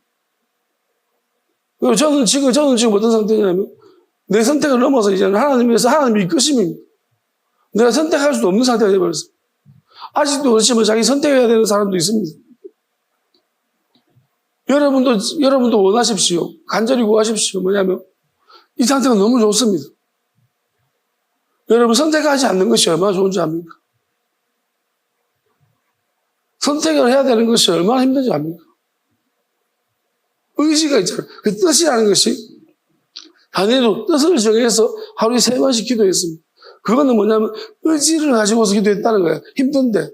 Speaker 1: 그리고 저는 지금 어떤 상태냐면 내 선택을 넘어서 이제는 하나님의 이끄심입니다. 내가 선택할 수도 없는 상태가 되어버렸어요. 아직도 그렇지만 자기 선택해야 되는 사람도 있습니다. 여러분도 원하십시오. 간절히 구하십시오. 뭐냐면 이 상태가 너무 좋습니다. 여러분 선택하지 않는 것이 얼마나 좋은지 압니까? 선택을 해야 되는 것이 얼마나 힘든지 압니까? 의지가 있잖아요. 그 뜻이라는 것이 다니엘도 뜻을 정해서 하루에 3번씩 기도했습니다. 그거는 뭐냐면 의지를 가지고서 기도했다는 거예요. 힘든데.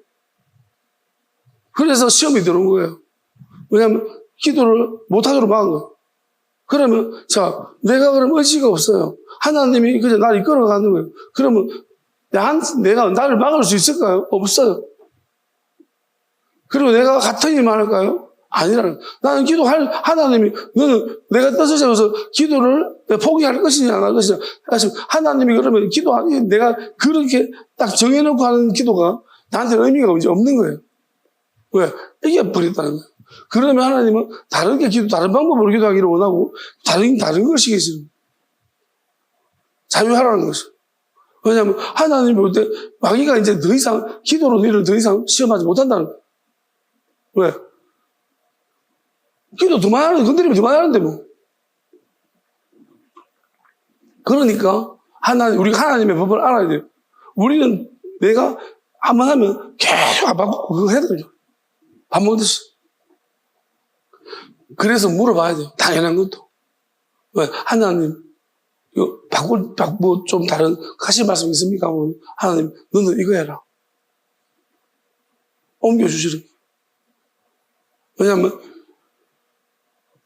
Speaker 1: 그래서 시험이 들어온 거예요. 왜냐하면 기도를 못하도록 막은 거예요. 그러면 내가 그럼 의지가 없어요. 하나님이 그냥 나를 이끌어가는 거예요. 그러면 내가 나를 막을 수 있을까요? 없어요. 그리고 내가 같은 일만 할까요? 아니라는. 나는 기도할 하나님이 너는 내가 뜻을 세워서 기도를 포기할 것이냐 안 할 것이냐. 하나님이 그러면 내가 그렇게 딱 정해놓고 하는 기도가 나한테 의미가 없는 거예요. 왜? 이겨버렸다는 거예요. 그러면 하나님은 다른 방법으로 기도하기를 원하고, 다른 걸 시키시는 거예요. 자유하라는 것이죠. 왜냐하면 하나님이 볼 때 마귀가 이제 더 이상, 기도로 너희를 더 이상 시험하지 못한다는 거예요. 왜? 기도 더 많이 하는데, 건드리면 더 많이 하는데 뭐. 그러니까, 우리가 하나님의 법을 알아야 돼요. 우리는 내가 한번 하면 계속 안 바꾸고 그거 해야 돼요. 밥 먹듯이. 그래서 물어봐야 돼요. 당연한 것도. 왜? 하나님, 이거 좀 다른, 하실 말씀 있습니까? 하나님, 너는 이거 해라. 옮겨주시는 거예요. 왜냐면,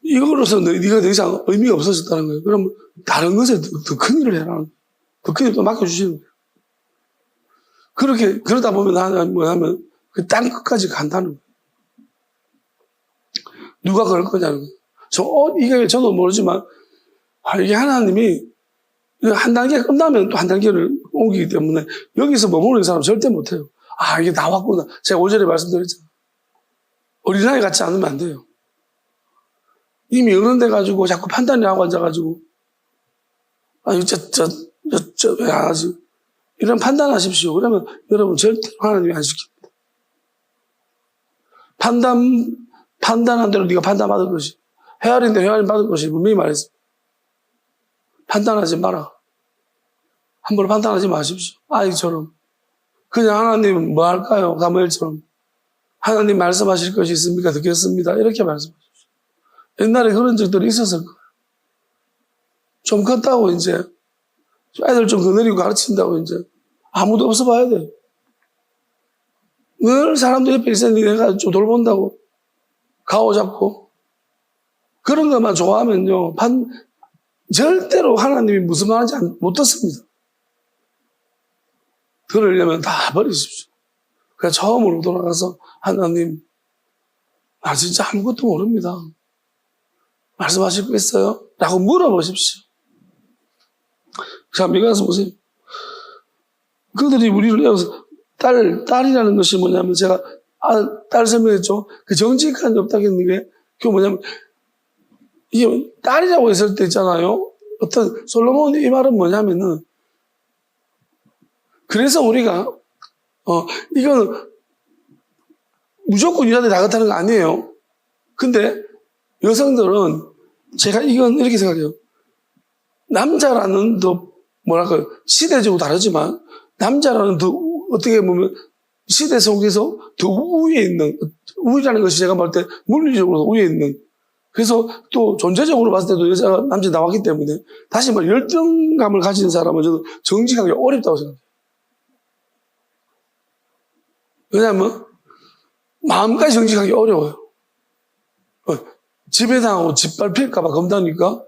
Speaker 1: 이거로서 네가 더 이상 의미가 없어졌다는 거예요. 그러면 다른 것에 더 큰 일을 해라. 더 큰 일을 또 맡겨주시는 거예요. 그러다 보면 하나님 뭐냐면, 그 땅 끝까지 간다는 거예요. 누가 그럴 거냐는 거예요. 이게 저도 모르지만, 이게 하나님이 한 단계 끝나면 또 한 단계를 옮기기 때문에 여기서 머무르는 사람 절대 못해요. 이게 나왔구나. 제가 5절에 말씀드렸잖아요. 어린아이 같지 않으면 안 돼요. 이미 어른 돼가지고 자꾸 판단이 하고 앉아가지고, 왜 안 하지? 이런 판단하십시오. 그러면 여러분 절대로 하나님이 안 시킵니다. 판단한 대로 네가 판단받을 것이, 헤아린 대로 헤아림 받을 것이 분명히 말했습니다. 판단하지 마라. 함부로 판단하지 마십시오. 아이처럼. 그냥 하나님은 뭐 할까요? 가무엘처럼. 하나님 말씀하실 것이 있습니까? 듣겠습니다. 이렇게 말씀하십시오. 옛날에 그런 적들이 있었을 거예요. 좀 컸다고 이제 애들 좀 거느리고 가르친다고 이제 아무도 없어 봐야 돼요. 늘 사람들 옆에 있었는데 내가 좀 돌본다고 가오 잡고 그런 것만 좋아하면요. 절대로 하나님이 무슨 말하는지 못 듣습니다. 들으려면 다 버리십시오. 그래서 처음으로 돌아가서 하나님, 나 진짜 아무것도 모릅니다. 말씀하실 거 있어요? 라고 물어보십시오. 자, 미가서 보세요. 그들이 우리를 내어서 딸이라는 것이 뭐냐면 제가 딸 설명했죠. 그 정직한 없다겠는 게 그게 뭐냐면 이게 딸이라고 했을 때 있잖아요. 어떤 솔로몬의 이 말은 뭐냐면은 그래서 우리가 이건 무조건 유다들이 다 그렇다는 거 아니에요. 근데 여성들은 제가 이건 이렇게 생각해요. 남자라는 더 뭐랄까요 시대적으로 다르지만 남자라는 더 어떻게 보면 시대 속에서 더 우위에 있는 우위라는 것이 제가 볼 때 물리적으로 우위에 있는 그래서 또 존재적으로 봤을 때도 여자가 남자 나왔기 때문에 다시 말해 열등감을 가진 사람은 저는 정직하기 어렵다고 생각해요. 왜냐하면 마음까지 정직하기 어려워요. 지배당하고 짓밟힐까봐 겁나니까.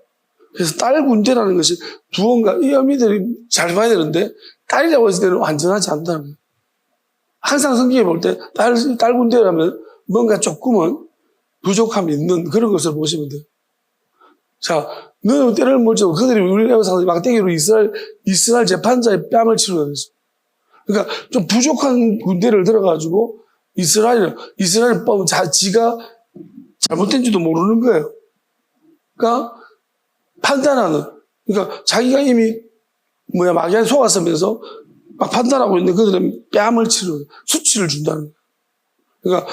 Speaker 1: 그래서 딸 군대라는 것이 무언가 이 어미들이 잘 봐야 되는데 딸이라고 했을 때는 완전하지 않다는 거예요. 항상 성경에 볼 때 딸 군대라면 뭔가 조금은 부족함이 있는 그런 것을 보시면 돼요. 자, 너는 때를 몰지도 그들이 우리 애고상들이 막대기로 이스라엘 재판자의 뺨을 치르고 다녔어. 그러니까 좀 부족한 군대를 들어가지고 이스라엘 법 지가 잘못된지도 모르는 거예요. 그러니까 판단하는 그러니까 자기가 이미 마귀한테 속았으면서 막 판단하고 있는데 그들은 뺨을 치르고 수치를 준다는 거예요. 그러니까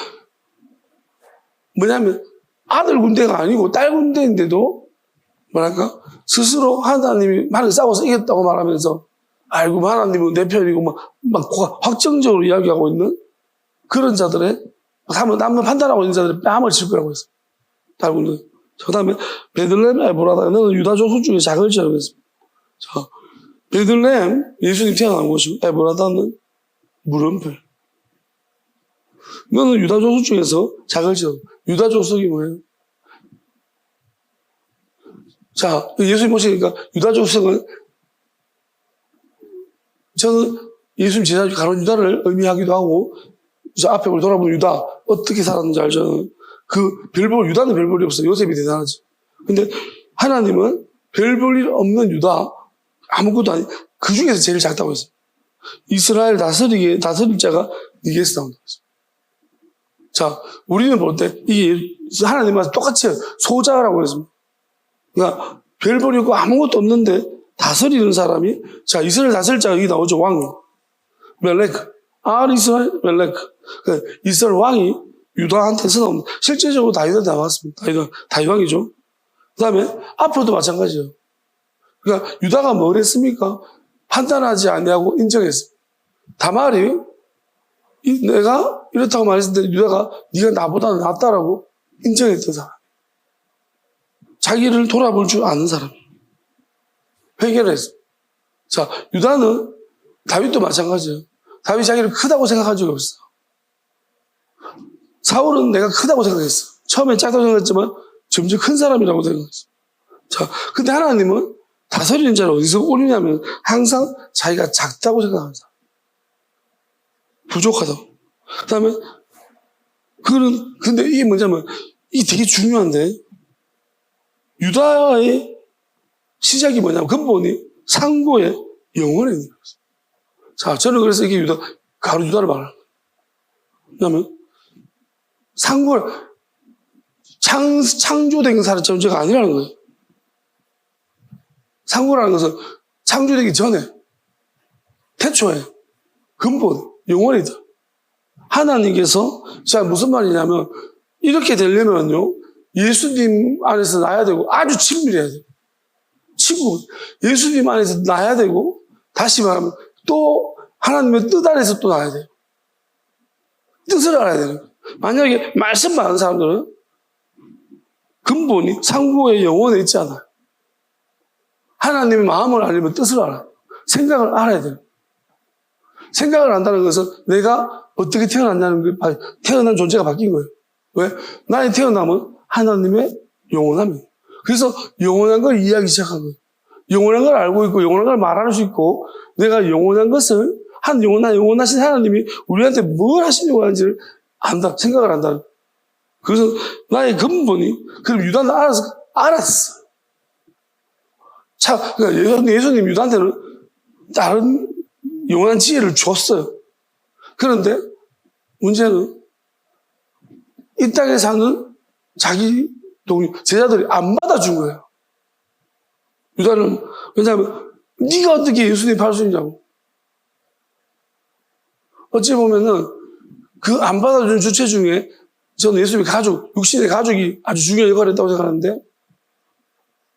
Speaker 1: 뭐냐면 아들 군대가 아니고 딸 군대인데도 뭐랄까 스스로 하나님이 말을 싸워서 이겼다고 말하면서 아이고 하나님은 내 편이고 막 확정적으로 이야기하고 있는 그런 자들의 남을 판단하고 있는 자들의 뺨을 칠 거라고 했어요. 딸 군대. 그 다음에 베들레헴 에브라다 너는 유다 족속 중에 작을 지라고 했습니다. 자, 베들레헴 예수님 태어난 곳이고 에브라다는 물음표. 너는 유다 족속 중에서 작을 지라고. 유다 족속이 뭐예요? 자, 예수님 보시니까 유다 족속은 저는 예수님 제자 중 가론 유다를 의미하기도 하고 저 앞에 우리 돌아보면 유다 어떻게 살았는지 알죠? 유다는 별 볼이 없어요. 요셉이 대단하지. 근데 하나님은 별 볼일 없는 유다 아무것도 아니 그 중에서 제일 작다고 했어요. 이스라엘 다스릴 자가 네게서 나온다고 했어요. 자, 우리는 볼 때 이게 하나님과 똑같이 소자라고 했습니다. 그러니까 별 버리고 아무것도 없는데 다스리는 사람이, 자, 이스라엘 다스릴 자가 여기 나오죠. 왕. 멜레크. 이스라엘 멜레크. 그러니까 이스라엘 왕이 유다한테서 나옵니다. 실제적으로 다윗한테 나왔습니다. 다윗 왕이죠. 그 다음에 앞으로도 마찬가지예요. 그러니까 유다가 뭘 했습니까? 판단하지 아니하고 인정했습니다. 다말이 내가 이렇다고 말했을 때 유다가 네가 나보다 낫다라고 인정했던 사람. 자기를 돌아볼 줄 아는 사람. 회개를 했어. 자, 유다는 다윗도 마찬가지예요. 다윗이 자기를 크다고 생각한 적이 없어. 사울은 내가 크다고 생각했어. 처음에 작다고 생각했지만 점점 큰 사람이라고 생각했어. 자, 근데 하나님은 다스리는 자를 어디서 올리냐면 항상 자기가 작다고 생각하는 사람. 부족하다고. 그 다음에, 근데 이게 뭐냐면, 이게 되게 중요한데, 유다의 시작이 뭐냐면, 근본이 상고의 영원에 있는 거죠. 자, 저는 그래서 이게 가로 유다를 말하는 거예요. 왜냐면, 상고를, 창조된 사람 존재가 아니라는 거예요. 상고라는 것은 창조되기 전에, 태초에, 근본, 영원이다. 하나님께서, 자, 무슨 말이냐면, 이렇게 되려면요, 예수님 안에서 나야 되고, 아주 친밀해야 돼요. 친구. 예수님 안에서 나야 되고, 다시 말하면, 또, 하나님의 뜻 안에서 또 나야 돼요. 뜻을 알아야 되는 거예요. 만약에 말씀만 아는 사람들은, 근본이 상고의 영혼에 있지 않아요. 하나님의 마음을 알려면 뜻을 알아요. 생각을 알아야 돼요. 생각을 안다는 것은 내가 어떻게 태어났냐는 게, 태어난 존재가 바뀐 거예요. 왜? 나의 태어남은 하나님의 영원함이에요. 그래서 영원한 걸 이해하기 시작한 거예요. 영원한 걸 알고 있고, 영원한 걸 말할 수 있고, 내가 영원한 것을, 영원하신 하나님이 우리한테 뭘 하시려고 하는지를 안다, 생각을 한다. 그래서 나의 근본이, 그럼 유다는 알았어. 자, 그러니까 예수님 유다한테는 다른 영원한 지혜를 줬어요. 그런데 문제는 이 땅에 사는 자기 동료, 제자들이 안 받아준 거예요. 유다는, 왜냐하면 네가 어떻게 예수님 팔 수 있냐고. 어찌 보면은 그 안 받아준 주체 중에 저는 예수님의 가족, 육신의 가족이 아주 중요한 역할을 했다고 생각하는데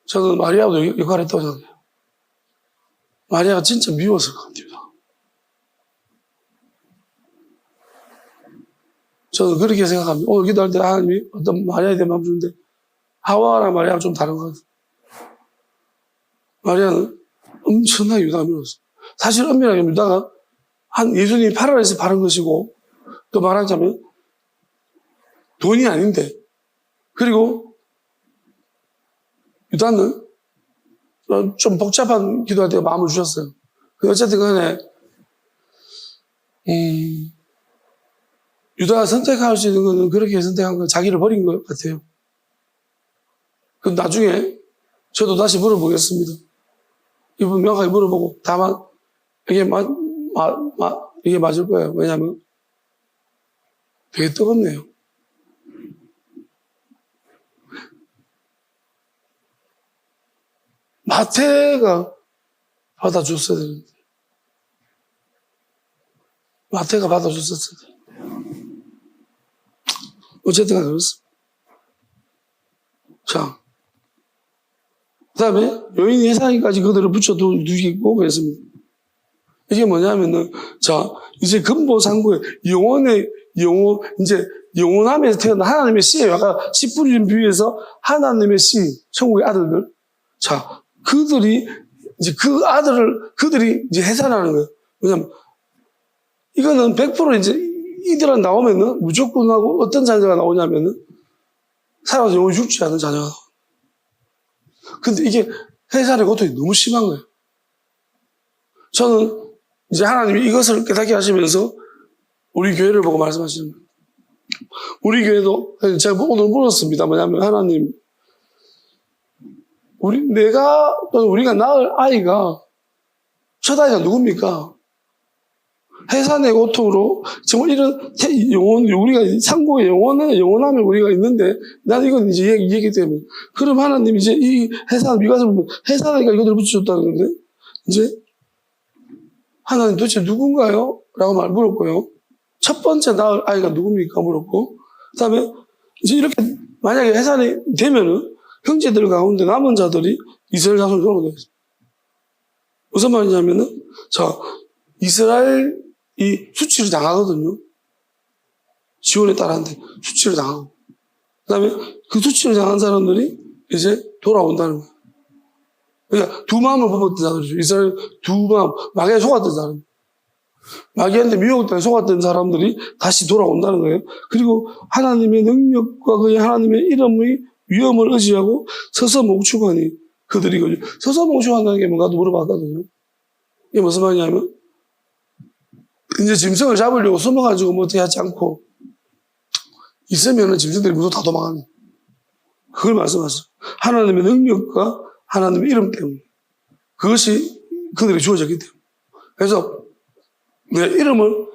Speaker 1: 저는 마리아도 역할을 했다고 생각해요. 마리아가 진짜 미웠을 것 같아요. 저는 그렇게 생각합니다. 오늘 기도할 때 하나님이 어떤 마리아에 대한 마음 주는데 하와랑 마리아가 좀 다른 것 같아요. 마리아는 엄청나게 유다가 미웠어요. 사실 엄밀하게 유다가 예수님이 파라다이스에 바른 것이고 또 말하자면 돈이 아닌데 그리고 유다는 좀 복잡한 기도할 때 마음을 주셨어요. 어쨌든 간에 유다가 선택할 수 있는 거는 그렇게 선택한 건 자기를 버린 것 같아요. 그럼 나중에 저도 다시 물어보겠습니다. 이분 명확하게 물어보고 다만 이게 이게 맞을 거예요. 왜냐하면 되게 뜨겁네요. 마태가 받아줬어야 되는데 마태가 받아줬었어야 되는데 어쨌든 그렇습니다. 자, 그 다음에 여인이 해상에까지 그들을 붙여두고 그랬습니다. 이게 뭐냐면은, 자, 이제 근본상고의 이제 영원함에서 태어난 하나님의 씨예요. 아까 씨 뿌리는 비유에서 하나님의 씨, 천국의 아들들. 자, 그들이 이제 해산하는 거예요. 왜냐면, 이거는 100% 이제 이들은 나오면은 무조건 하고 어떤 자녀가 나오냐면은 살아서 영원히 죽지 않은 자녀가 나와요. 근데 이게 해산의 고통이 너무 심한 거예요. 저는 이제 하나님이 이것을 깨닫게 하시면서 우리 교회를 보고 말씀하시는 거예요. 우리 교회도 제가 오늘 물었습니다. 뭐냐면 하나님, 우리가 낳을 아이가 첫 아이가 누굽니까? 해산의 고통으로 정말 이런 영혼, 우리가 상고의 영원함에 우리가 있는데 나는 이건 이제 얘기 때문에. 그럼 하나님 이제 이 해산, 미가서 보면 해산하니까 이것을 붙여줬다는 건데 이제 하나님 도대체 누군가요? 라고 물었고요. 첫 번째 낳을 아이가 누굽니까? 물었고 그 다음에 이제 이렇게 만약에 해산이 되면은 형제들 가운데 남은 자들이 이스라엘 자손을 돌아오게 되겠습니다. 무슨 말이냐면은 자 이스라엘 이 수치를 당하거든요. 지원에 따라한테 수치를 당하고 그 다음에 그 수치를 당한 사람들이 이제 돌아온다는 거예요. 그러니까 두 마음을 뽑았던 자들이죠. 이스라엘 두 마음, 마귀에 속았던 사람. 마귀한테 미혹되어 속았던 사람들이 다시 돌아온다는 거예요. 그리고 하나님의 능력과 그의 하나님의 이름의 위엄을 의지하고 서서 멈추거니 그들이 서서 멈추한다는 게 뭔가도 물어봤거든요. 이게 무슨 말이냐면 이제 짐승을 잡으려고 숨어가지고 뭐 어떻게 하지 않고 있으면은 짐승들이 모두 다 도망가는 그걸 말씀하셨어요. 하나님의 능력과 하나님의 이름 때문에 그것이 그들이 주어졌기 때문에 그래서 내 이름을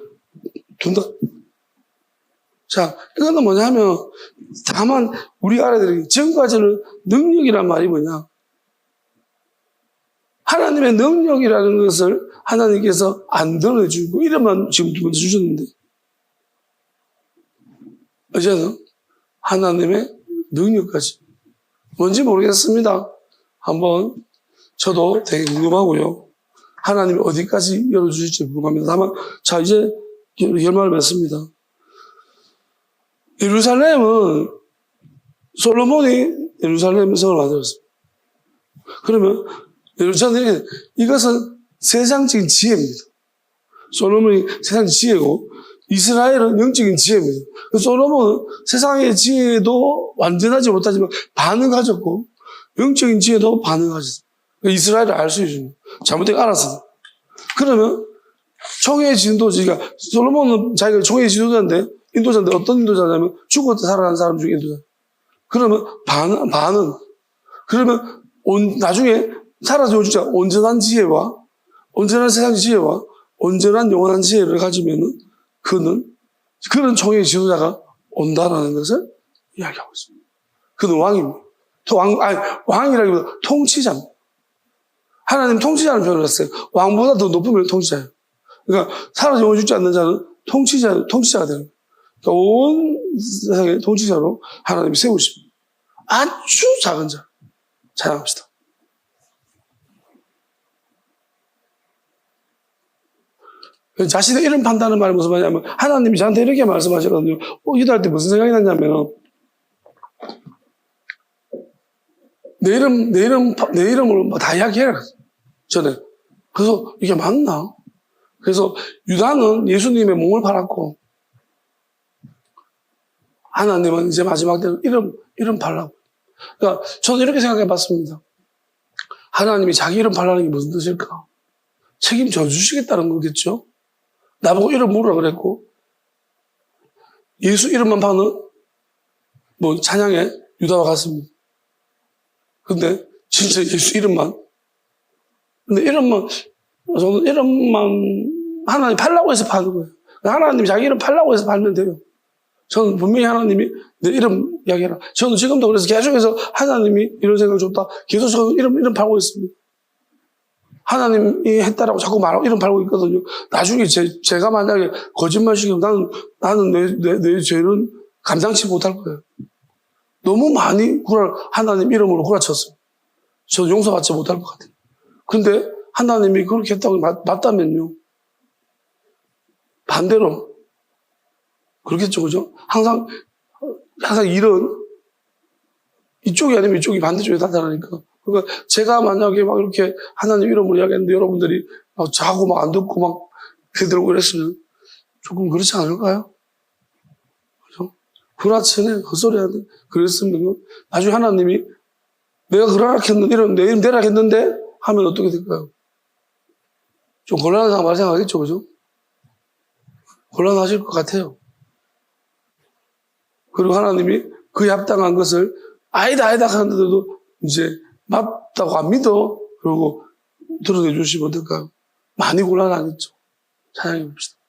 Speaker 1: 둔다. 자, 이거는 뭐냐 하면 다만 우리가 알아야 되는 게 지금까지는 능력이란 말이 뭐냐 하나님의 능력이라는 것을 하나님께서 안 드러내주고 이름만 지금 두 번째 주셨는데 이제는 하나님의 능력까지 뭔지 모르겠습니다. 한번 저도 되게 궁금하고요. 하나님이 어디까지 열어주실지 궁금합니다. 다만 자 이제 결말을 맺습니다. 예루살렘은 솔로몬이 예루살렘 성을 만들었습니다. 그러면 예루살렘 이것은 세상적인 지혜입니다. 솔로몬이 세상의 지혜고 이스라엘은 영적인 지혜입니다. 솔로몬은 세상의 지혜도 완전하지 못하지만 반을 가졌고 영적인 지혜도 반을 가졌습니다. 이스라엘을 알 수 있습니다. 잘못된 거 알았습니다. 그러면 총회의 진도지가 솔로몬은 자기가 총회의 지도자인데 인도자인데 어떤 인도자냐면 죽었다 살아난 사람 중에 인도자. 그러면 반은 그러면 나중에 사라져 주자 온전한 지혜와 온전한 세상 지혜와 온전한 영원한 지혜를 가지면은 그는 총회의 지도자가 온다라는 것을 이야기하고 있습니다. 그는 왕입니다. 왕이라기보다 통치자입니다. 하나님 통치자는 표현을 했어요. 왕보다 더 높으면 통치자예요. 그러니까 살아서 영원 죽지 않는 자는 통치자가 되는 거예요. 그러니까 온 세상의 통치자로 하나님이 세우십니다. 아주 작은 자. 찬양합시다. 자신의 이름 판다는 말이 무슨 말이냐면 하나님이 저한테 이렇게 말씀하시거든요. 기도할 때 무슨 생각이 났냐면 내 이름을 다 이야기해라. 전에. 그래서 이게 맞나? 그래서 유다는 예수님의 몸을 팔았고 하나님은 이제 마지막 때는 이름 팔라고. 그러니까 저는 이렇게 생각해 봤습니다. 하나님이 자기 이름 팔라는 게 무슨 뜻일까? 책임져 주시겠다는 거겠죠? 나보고 이름 물으라 그랬고 예수 이름만 파는 찬양에 유다와 같습니다. 근데 진짜 예수 이름만 근데 저는 이름만 하나님 팔라고 해서 파는 거예요. 하나님이 자기 이름 팔라고 해서 팔면 돼요. 저는 분명히 하나님이 내 이름 이야기해라. 저는 지금도 그래서 계속해서 하나님이 이런 생각을 줬다. 계속 저는 이름 팔고 있습니다. 하나님이 했다라고 자꾸 말하고 이름 팔고 있거든요. 나중에 제가 만약에 거짓말 시키면 나는 내 죄는 감당치 못할 거예요. 너무 많이 하나님 이름으로 구라쳤어요. 저는 용서받지 못할 것 같아요. 근데 하나님이 그렇게 했다고 맞다면요. 반대로 그렇겠죠, 그죠? 항상 일은 이쪽이 아니면 이쪽이 반대쪽에 나타나니까. 그러니까 제가 만약에 막 이렇게 하나님 이름으로 이야기했는데 여러분들이 자고 막 안 듣고 막 대들고 그랬으면 조금 그렇지 않을까요? 그죠? 구라치네, 헛소리하네. 그랬으면 나중에 하나님이 내가 내 이름 내라 했는데 하면 어떻게 될까요? 좀 곤란한 상황 발생하겠죠, 그죠? 곤란하실 것 같아요. 그리고 하나님이 그에 합당한 것을 아니다 하는데도 이제 맞다고 안 믿어. 그러고 드러내 주시면 어떨까요? 많이 곤란하겠죠. 찬양해 봅시다.